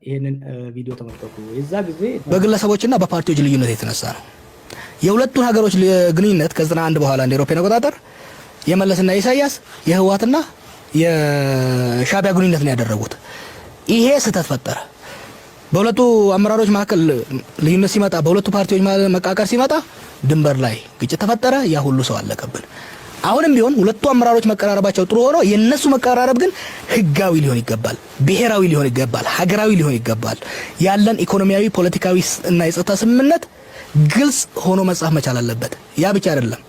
ይሄንን ቪዲዮ ተመልከቱ። የዛ ጊዜ በግለሰቦችና በፓርቲዎች ልዩነት የተነሳ ነው። የሁለቱን ሀገሮች ግንኙነት ከ91 በኋላ እንደ አውሮፓውያን አቆጣጠር የመለስና ኢሳያስ የህወሓትና የሻዕቢያ ግንኙነት ነው ያደረጉት። ይሄ ስህተት ፈጠረ። በሁለቱ አመራሮች መካከል ልዩነት ሲመጣ በሁለቱ ፓርቲዎች መቃቀር ሲመጣ ድንበር ላይ ግጭት ተፈጠረ። ያ ሁሉ ሰው አለቀብን። አሁንም ቢሆን ሁለቱ አመራሮች መቀራረባቸው ጥሩ ሆኖ የነሱ መቀራረብ ግን ህጋዊ ሊሆን ይገባል፣ ብሔራዊ ሊሆን ይገባል፣ ሀገራዊ ሊሆን ይገባል። ያለን ኢኮኖሚያዊ፣ ፖለቲካዊ እና የጸጥታ ስምምነት ግልጽ ሆኖ መጻፍ መቻል አለበት። ያ ብቻ አይደለም፣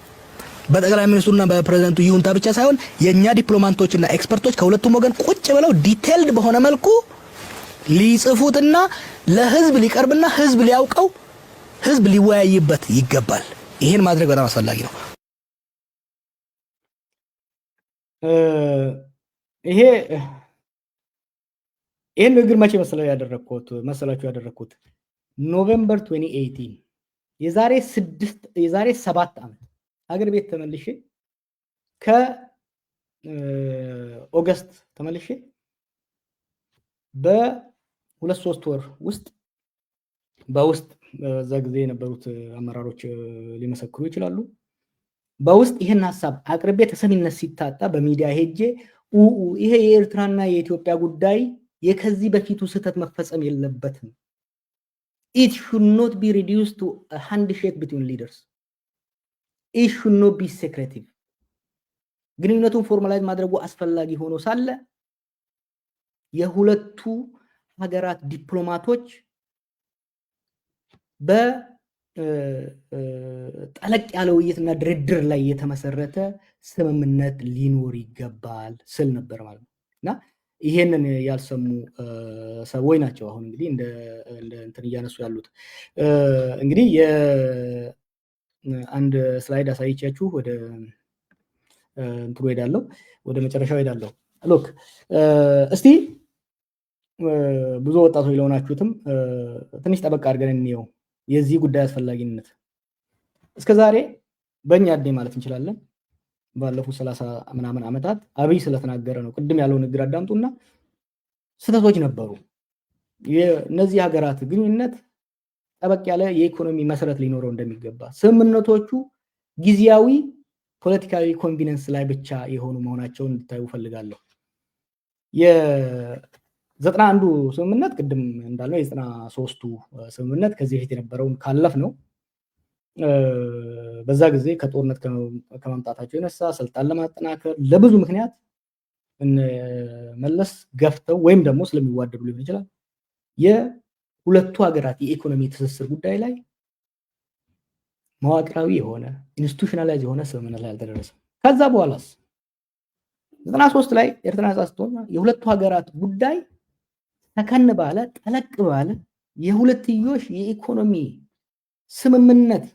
በጠቅላይ ሚኒስትሩና በፕሬዝዳንቱ ይሁንታ ብቻ ሳይሆን የኛ ዲፕሎማቶችና ኤክስፐርቶች ከሁለቱም ወገን ቁጭ ብለው ዲቴይልድ በሆነ መልኩ ሊጽፉትና ለህዝብ ሊቀርብና ህዝብ ሊያውቀው ህዝብ ሊወያይበት ይገባል። ይሄን ማድረግ በጣም አስፈላጊ ነው። ይሄን ንግግር መቼ መሰላችሁ ያደረኩት ኖቬምበር 2018 የዛሬ 7 ዓመት ሀገር ቤት ተመልሼ ከኦገስት ተመልሼ በ2-3 ወር ውስጥ በውስጥ በዛ ጊዜ የነበሩት አመራሮች ሊመሰክሩ ይችላሉ። በውስጥ ይሄን ሐሳብ አቅርቤ ተሰሚነት ሲታጣ በሚዲያ ሄጄ ይሄ የኤርትራና የኢትዮጵያ ጉዳይ የከዚህ በፊቱ ስህተት መፈጸም የለበትም። it should not be reduced to a handshake between leaders. it should not be secretive. ግንኙነቱን ፎርማላይዝ ማድረጉ አስፈላጊ ሆኖ ሳለ የሁለቱ ሀገራት ዲፕሎማቶች ጠለቅ ያለ ውይይትና ድርድር ላይ የተመሰረተ ስምምነት ሊኖር ይገባል ስል ነበር ማለት ነው። እና ይሄንን ያልሰሙ ሰዎች ናቸው አሁን እንግዲህ እንደ እንትን እያነሱ ያሉት። እንግዲህ አንድ ስላይድ አሳይቻችሁ ወደ እንትሩ ሄዳለሁ፣ ወደ መጨረሻው ሄዳለሁ። ሎክ እስቲ ብዙ ወጣቶች ለሆናችሁትም ትንሽ ጠበቅ አድርገን እንየው የዚህ ጉዳይ አስፈላጊነት። እስከዛሬ በእኛ እድሜ ማለት እንችላለን ባለፉት 30 ምናምን ዓመታት አብይ ስለተናገረ ነው። ቅድም ያለው ንግግር አዳምጡና ስህተቶች ነበሩ። የነዚህ ሀገራት ግንኙነት ጠበቅ ያለ የኢኮኖሚ መሰረት ሊኖረው እንደሚገባ፣ ስምምነቶቹ ጊዜያዊ ፖለቲካዊ ኮንቪነንስ ላይ ብቻ የሆኑ መሆናቸውን እንድታዩ ፈልጋለሁ። የ91ዱ ስምምነት ቅድም እንዳለው የ93ቱ ስምምነት ከዚህ በፊት የነበረውን ካለፍ ነው። በዛ ጊዜ ከጦርነት ከመምጣታቸው የነሳ ስልጣን ለማጠናከር ለብዙ ምክንያት መለስ ገፍተው ወይም ደግሞ ስለሚዋደዱ ሊሆን ይችላል የሁለቱ ሀገራት የኢኮኖሚ ትስስር ጉዳይ ላይ መዋቅራዊ የሆነ ኢንስቲቱሽናላይዝ የሆነ ስምምነት ላይ አልተደረሰም። ከዛ በኋላስ 93 ላይ ኤርትራ ነጻ ስትሆን የሁለቱ ሀገራት ጉዳይ ተከን ባለ ጠለቅ ባለ የሁለትዮሽ የኢኮኖሚ ስምምነት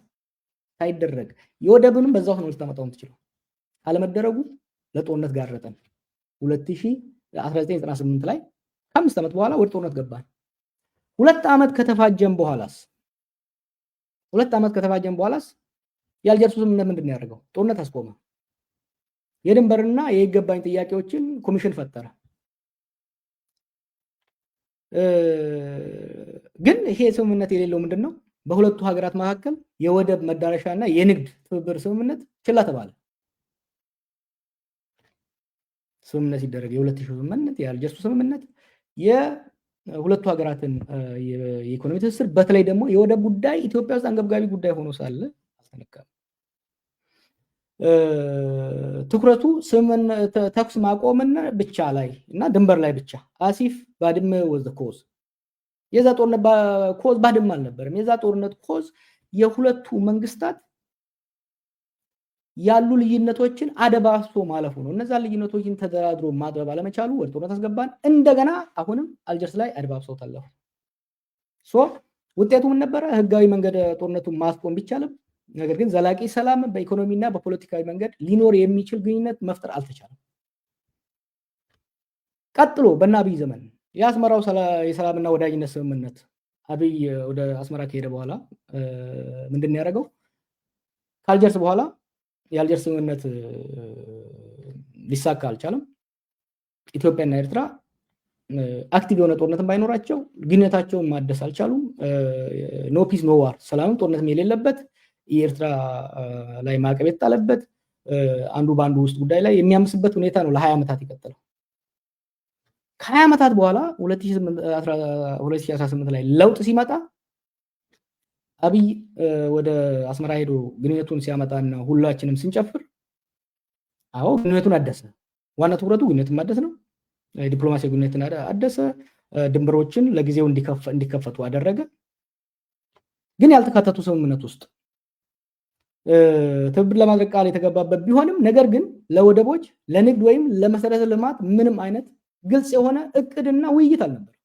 ሳይደረግ የወደብንም በዛው ነው ልታመጣውን ትችላል አለመደረጉ ለጦርነት ጋረጠን። 1998 ላይ ከ5 ዓመት በኋላ ወደ ጦርነት ገባን። 2 ዓመት ከተፋጀን በኋላስ የአልጀርሱ ስምምነት ምንድን ነው ያደረገው? ጦርነት አስቆመ። የድንበርና የይገባኝ ጥያቄዎችን ኮሚሽን ፈጠረ። ግን ይሄ ስምምነት የሌለው ምንድነው? በሁለቱ ሀገራት መካከል የወደብ መዳረሻና የንግድ ትብብር ስምምነት ችላ ተባለ። ስምምነት ሲደረግ የ2000 ስምምነት የአልጀርሱ ስምምነት የሁለቱ ሀገራትን የኢኮኖሚ ትስስር በተለይ ደግሞ የወደብ ጉዳይ ኢትዮጵያ ውስጥ አንገብጋቢ ጉዳይ ሆኖ ሳለ አልተነካም። ትኩረቱ ተኩስ ማቆምና ብቻ ላይ እና ድንበር ላይ ብቻ አሲፍ ባድመ ወዘ ኮዝ የዛ ጦርነት ኮዝ ባድመ አልነበረም። የዛ ጦርነት ኮዝ የሁለቱ መንግስታት ያሉ ልዩነቶችን አደባብሶ ማለፉ ነው። እነዛ ልዩነቶችን ተደራድሮ ማድረብ አለመቻሉ ወደ ጦርነት አስገባን። እንደገና አሁንም አልጀርስ ላይ አደባብሰው ታለፉ። ውጤቱ ምን ነበረ? ህጋዊ መንገድ ጦርነቱን ማስቆም ቢቻልም ነገር ግን ዘላቂ ሰላም በኢኮኖሚና በፖለቲካዊ መንገድ ሊኖር የሚችል ግንኙነት መፍጠር አልተቻለም። ቀጥሎ በአብይ ዘመን የአስመራው የሰላምና ወዳጅነት ስምምነት አብይ ወደ አስመራ ከሄደ በኋላ ምንድን ነው ያደረገው? ከአልጀርስ በኋላ የአልጀርስ ስምምነት ሊሳካ አልቻለም። ኢትዮጵያና ኤርትራ አክቲቭ የሆነ ጦርነትን ባይኖራቸው ግንኙነታቸውን ማደስ አልቻሉም። ኖ ፒስ ኖ ዋር፣ ሰላምም ጦርነትም የሌለበት የኤርትራ ላይ ማዕቀብ የተጣለበት አንዱ በአንዱ ውስጥ ጉዳይ ላይ የሚያምስበት ሁኔታ ነው ለ20 ዓመታት የቀጠለው። ከ20 ዓመታት በኋላ 2018 ላይ ለውጥ ሲመጣ አብይ ወደ አስመራ ሄዶ ግንኙነቱን ሲያመጣና ሁላችንም ስንጨፍር አዎ ግንኙነቱን አደሰ። ዋና ትኩረቱ ግንኙነቱን ማደስ ነው። ዲፕሎማሲያዊ ግንኙነትን አደሰ። ድንበሮችን ለጊዜው እንዲከፈቱ አደረገ። ግን ያልተካተቱ ስምምነት ውስጥ ትብብር ለማድረግ ቃል የተገባበት ቢሆንም ነገር ግን ለወደቦች ለንግድ ወይም ለመሰረተ ልማት ምንም አይነት ግልጽ የሆነ እቅድና ውይይት አልነበር።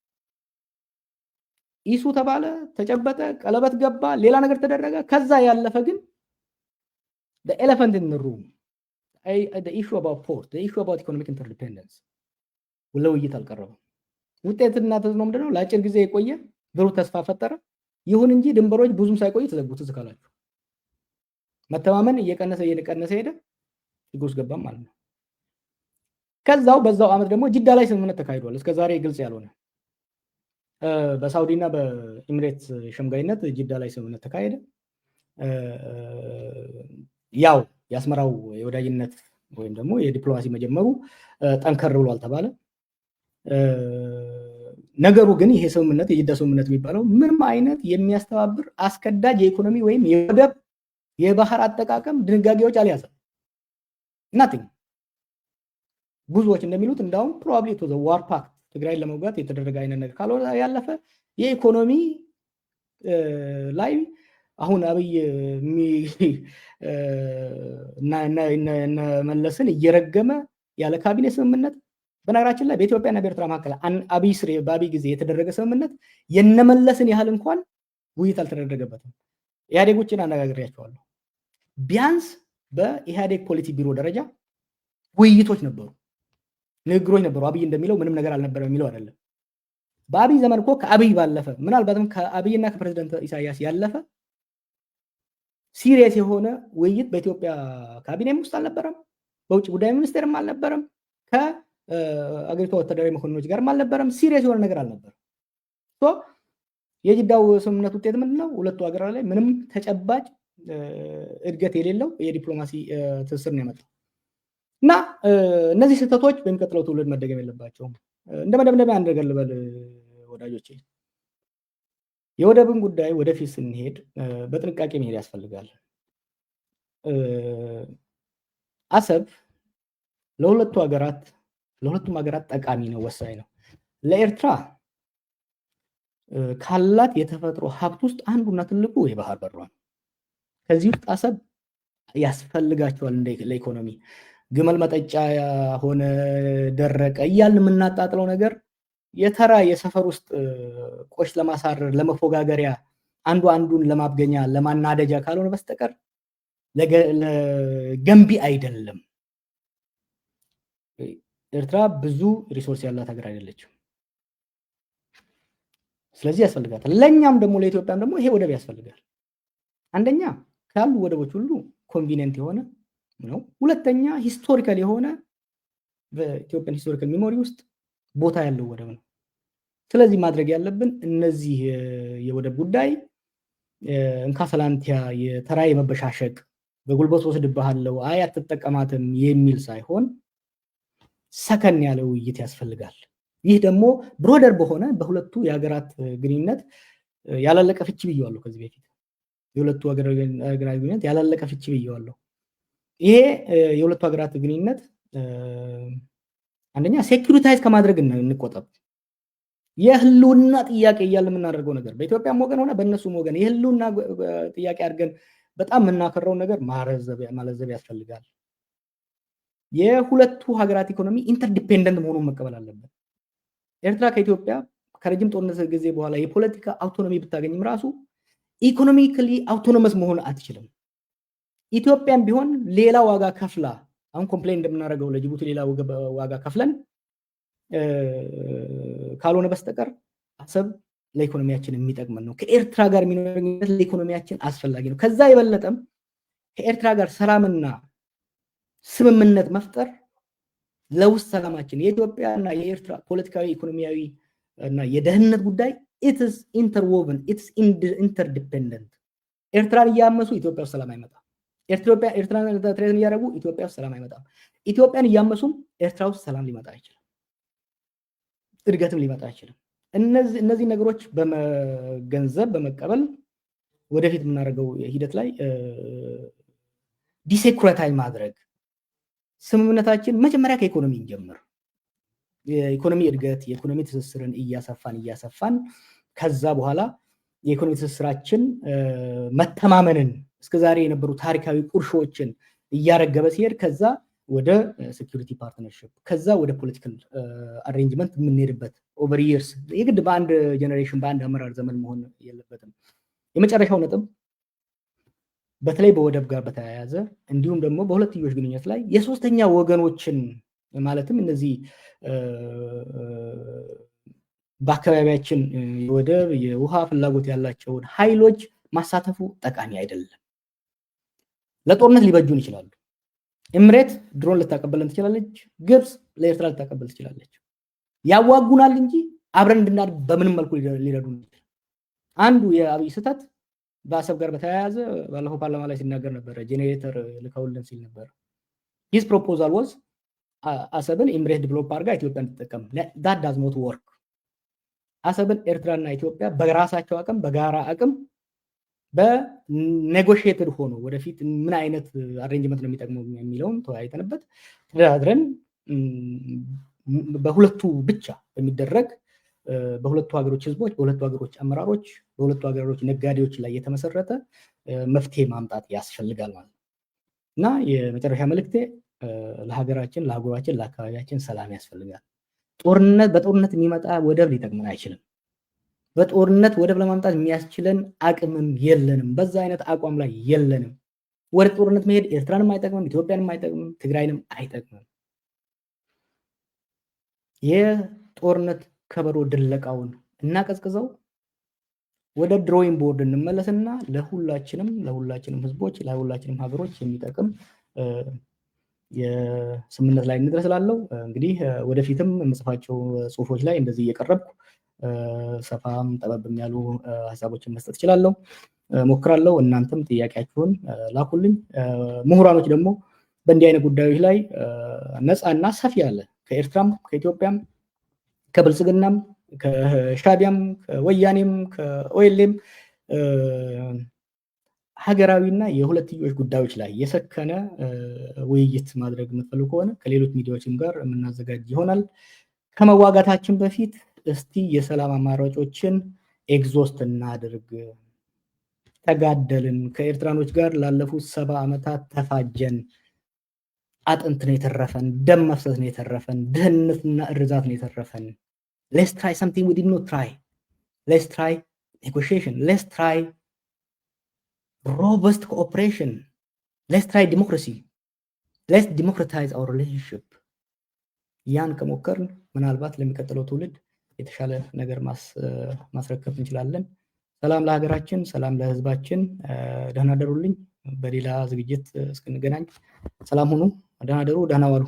ኢሱ ተባለ፣ ተጨበጠ፣ ቀለበት ገባ፣ ሌላ ነገር ተደረገ። ከዛ ያለፈ ግን the elephant in the room the issue about port the issue about economic interdependence ለውይይት አልቀረበም። ውጤትና ተጽዕኖ ምንድነው? ለአጭር ጊዜ የቆየ ብሩህ ተስፋ ፈጠረ። ይሁን እንጂ ድንበሮች ብዙም ሳይቆይ ተዘጉ። ትዝ ካላችሁ መተማመን እየቀነሰ ሄደ፣ ችግር ውስጥ ገባም ማለት ነው። ከዛው በዛው አመት ደግሞ ጅዳ ላይ ስምምነት ተካሂዷል። እስከዛሬ ግልጽ ያልሆነ በሳውዲና በኤሚሬትስ ሸምጋይነት ጅዳ ላይ ስምምነት ተካሄደ። ያው የአስመራው የወዳጅነት ወይም ደግሞ የዲፕሎማሲ መጀመሩ ጠንከር ብሏል ተባለ። ነገሩ ግን ይሄ ስምምነት የጅዳ ስምምነት የሚባለው ምንም አይነት የሚያስተባብር አስከዳጅ የኢኮኖሚ ወይም የወደብ የባህር አጠቃቀም ድንጋጌዎች አልያዘም። ናቲንግ። ብዙዎች እንደሚሉት እንዳውም ፕሮባብሊ ቱ ዘ ዋር ፓክት ትግራይን ለመውጋት የተደረገ አይነት ነገር ካልሆነ ያለፈ የኢኮኖሚ ላይ አሁን አብይ መለስን እየረገመ ያለ ካቢኔ ስምምነት በነገራችን ላይ በኢትዮጵያና በኤርትራ መካከል በአብይ ጊዜ የተደረገ ስምምነት የነመለስን ያህል እንኳን ውይይት አልተደረገበትም። ኢህአዴጎችን አነጋግሬያቸዋለሁ። ቢያንስ በኢህአዴግ ፖሊሲ ቢሮ ደረጃ ውይይቶች ነበሩ፣ ንግግሮች ነበሩ። አብይ እንደሚለው ምንም ነገር አልነበረም የሚለው አይደለም። በአብይ ዘመን እኮ ከአብይ ባለፈ ምናልባትም ከአብይና ከፕሬዝዳንት ኢሳያስ ያለፈ ሲሪየስ የሆነ ውይይት በኢትዮጵያ ካቢኔም ውስጥ አልነበረም፣ በውጭ ጉዳይ ሚኒስቴርም አልነበረም፣ ከአገሪቷ ወታደራዊ መኮንኖች ጋርም አልነበረም። ሲሪየስ የሆነ ነገር አልነበረም። የጅዳው ስምምነት ውጤት ምንድነው? ሁለቱ ሀገራት ላይ ምንም ተጨባጭ እድገት የሌለው የዲፕሎማሲ ትስስር ነው ያመጣው እና እነዚህ ስህተቶች በሚቀጥለው ትውልድ መደገም የለባቸውም። እንደ መደምደሚያ አንድ ነገር ልበል ወዳጆቼ፣ የወደብን ጉዳይ ወደፊት ስንሄድ በጥንቃቄ መሄድ ያስፈልጋል። አሰብ ለሁለቱም ሀገራት ጠቃሚ ነው፣ ወሳኝ ነው። ለኤርትራ ካላት የተፈጥሮ ሀብት ውስጥ አንዱና ትልቁ የባህር በሯ ነው። ከዚህ ውስጥ አሰብ ያስፈልጋቸዋል። ለኢኮኖሚ ግመል መጠጫ ሆነ ደረቀ እያልን የምናጣጥለው ነገር የተራ የሰፈር ውስጥ ቆሽ ለማሳረር ለመፎጋገሪያ አንዱ አንዱን ለማብገኛ ለማናደጃ ካልሆነ በስተቀር ለገንቢ አይደለም። ኤርትራ ብዙ ሪሶርስ ያላት ሀገር አይደለችም። ስለዚህ ያስፈልጋታል። ለኛም ደግሞ ለኢትዮጵያም ደግሞ ይሄ ወደብ ያስፈልጋል። አንደኛ ካሉ ወደቦች ሁሉ ኮንቪኒየንት የሆነ ነው። ሁለተኛ ሂስቶሪካል የሆነ በኢትዮጵያን ሂስቶሪካል ሜሞሪ ውስጥ ቦታ ያለው ወደብ ነው። ስለዚህ ማድረግ ያለብን እነዚህ የወደብ ጉዳይ እንካ ሰላንቲያ የተራ የመበሻሸቅ በጉልበት ወስድብሃለሁ አይ አትጠቀማትም የሚል ሳይሆን ሰከን ያለ ውይይት ያስፈልጋል። ይህ ደግሞ ብሮደር በሆነ በሁለቱ የሀገራት ግንኙነት ያላለቀ ፍቺ ብየዋለሁ ከዚህ በፊት የሁለቱ ሀገራት ግንኙነት ያላለቀ ፍቺ ብየዋለሁ። ይሄ የሁለቱ ሀገራት ግንኙነት አንደኛ ሴኩሪታይዝ ከማድረግ እንቆጠብ። የህልውና ጥያቄ እያለ የምናደርገው ነገር በኢትዮጵያም ወገን ሆነ በእነሱም ወገን የህልውና ጥያቄ አድርገን በጣም የምናከረው ነገር ማለዘብ ያስፈልጋል። የሁለቱ ሀገራት ኢኮኖሚ ኢንተርዲፔንደንት መሆኑን መቀበል አለበት። ኤርትራ ከኢትዮጵያ ከረጅም ጦርነት ጊዜ በኋላ የፖለቲካ አውቶኖሚ ብታገኝም ራሱ ኢኮኖሚካሊ አውቶኖመስ መሆን አትችልም። ኢትዮጵያም ቢሆን ሌላ ዋጋ ከፍላ አሁን ኮምፕሌን እንደምናደርገው ለጅቡቲ ሌላ ዋጋ ከፍለን ካልሆነ በስተቀር አሰብ ለኢኮኖሚያችን የሚጠቅመን ነው። ከኤርትራ ጋር የሚኖረን ለኢኮኖሚያችን አስፈላጊ ነው። ከዛ የበለጠም ከኤርትራ ጋር ሰላምና ስምምነት መፍጠር ለውስጥ ሰላማችን የኢትዮጵያና የኤርትራ ፖለቲካዊ ኢኮኖሚያዊ እና የደህንነት ጉዳይ ኢትስ ኢንተርዎቨን ኢትስ ኢንተርዲፔንደንት። ኤርትራን እያመሱ ኢትዮጵያ ውስጥ ሰላም አይመጣም። ኤርትራን ትሬትን እያደረጉ ኢትዮጵያ ውስጥ ሰላም አይመጣም። ኢትዮጵያን እያመሱም ኤርትራ ውስጥ ሰላም ሊመጣ አይችልም። እድገትም ሊመጣ አይችልም። እነዚህ ነገሮች በመገንዘብ በመቀበል ወደፊት የምናደርገው ሂደት ላይ ዲሴኩሬታይዝ ማድረግ ስምምነታችን መጀመሪያ ከኢኮኖሚ እንጀምር። የኢኮኖሚ እድገት የኢኮኖሚ ትስስርን እያሰፋን ከዛ በኋላ የኢኮኖሚ ትስስራችን መተማመንን እስከዛሬ የነበሩ ታሪካዊ ቁርሾችን እያረገበ ሲሄድ ከዛ ወደ ሴኩሪቲ ፓርትነርሽፕ ከዛ ወደ ፖለቲካል አሬንጅመንት የምንሄድበት ኦቨር ይርስ የግድ በአንድ ጀነሬሽን በአንድ አመራር ዘመን መሆን የለበትም። የመጨረሻው ነጥብ በተለይ በወደብ ጋር በተያያዘ እንዲሁም ደግሞ በሁለትዮሽ ግንኙነት ላይ የሶስተኛ ወገኖችን ማለትም እነዚህ በአካባቢያችን የወደብ የውሃ ፍላጎት ያላቸውን ኃይሎች ማሳተፉ ጠቃሚ አይደለም። ለጦርነት ሊበጁን ይችላሉ። ኤምሬት ድሮን ልታቀበለን ትችላለች። ግብፅ ለኤርትራ ልታቀበል ትችላለች። ያዋጉናል እንጂ አብረን እንድናድግ በምንም መልኩ ሊረዱን ይችላል። አንዱ የአብይ ስህተት በአሰብ ጋር በተያያዘ ባለፈው ፓርላማ ላይ ሲናገር ነበረ። ጄኔሬተር ልከውልን ሲል ነበር። ሂዝ ፕሮፖዛል ዋዝ አሰብን ኤምሬት ዲቨሎፕ አድርጋ ኢትዮጵያ እንድትጠቀም። ዳት ዳዝ ኖት ወርክ። አሰብን ኤርትራና ኢትዮጵያ በራሳቸው አቅም በጋራ አቅም በኔጎሽየትድ ሆኖ ወደፊት ምን አይነት አሬንጅመንት ነው የሚጠቅመው የሚለውን ተወያይተንበት ተደራድረን በሁለቱ ብቻ በሚደረግ በሁለቱ ሀገሮች ህዝቦች፣ በሁለቱ ሀገሮች አመራሮች፣ በሁለቱ ሀገሮች ነጋዴዎች ላይ የተመሰረተ መፍትሄ ማምጣት ያስፈልጋል ማለት ነው እና የመጨረሻ መልእክቴ ለሀገራችን፣ ለአህጉራችን፣ ለአካባቢያችን ሰላም ያስፈልጋል። በጦርነት የሚመጣ ወደብ ሊጠቅመን አይችልም። በጦርነት ወደብ ለማምጣት የሚያስችለን አቅምም የለንም። በዛ አይነት አቋም ላይ የለንም። ወደ ጦርነት መሄድ ኤርትራንም አይጠቅምም፣ ኢትዮጵያንም አይጠቅምም፣ ትግራይንም አይጠቅምም። የጦርነት ከበሮ ድለቃውን እናቀዝቅዘው፣ ወደ ድሮይንግ ቦርድ እንመለስና ለሁላችንም ህዝቦች ለሁላችንም ሀገሮች የሚጠቅም የስምምነት ላይ እንድረስላለው። እንግዲህ ወደፊትም የምጽፋቸው ጽሁፎች ላይ እንደዚህ እየቀረብኩ ሰፋም ጠበብም ያሉ ሀሳቦችን መስጠት እችላለሁ፣ ሞክራለሁ። እናንተም ጥያቄያችሁን ላኩልኝ። ምሁራኖች ደግሞ በእንዲህ አይነት ጉዳዮች ላይ ነፃና ሰፊ ያለ ከኤርትራም ከኢትዮጵያም ከብልጽግናም ከሻቢያም ከወያኔም ከኦኤልኤም ሀገራዊና የሁለትዮሽ ጉዳዮች ላይ የሰከነ ውይይት ማድረግ የምትፈልጉ ከሆነ ከሌሎች ሚዲያዎችም ጋር የምናዘጋጅ ይሆናል። ከመዋጋታችን በፊት እስቲ የሰላም አማራጮችን ኤግዞስት እናድርግ። ተጋደልን፣ ከኤርትራኖች ጋር ላለፉት 70 ዓመታት ተፋጀን። አጥንት ነው የተረፈን፣ ደም መፍሰስ ነው የተረፈን፣ ድህነትና እርዛት ነው የተረፈን። ሌትስ ትራይ something we did not try. Let's try negotiation. Let's try robust cooperation. Let's try democracy. Let's democratize our relationship. ያን ከሞከርን ምናልባት ለሚቀጥለው ትውልድ የተሻለ ነገር ማስረከብ እንችላለን። ሰላም ለሀገራችን፣ ሰላም ለህዝባችን። ደህና ደሩልኝ። በሌላ ዝግጅት እስክንገናኝ ሰላም ሁኑ። ደህና ደሩ፣ ደህና ዋሉ።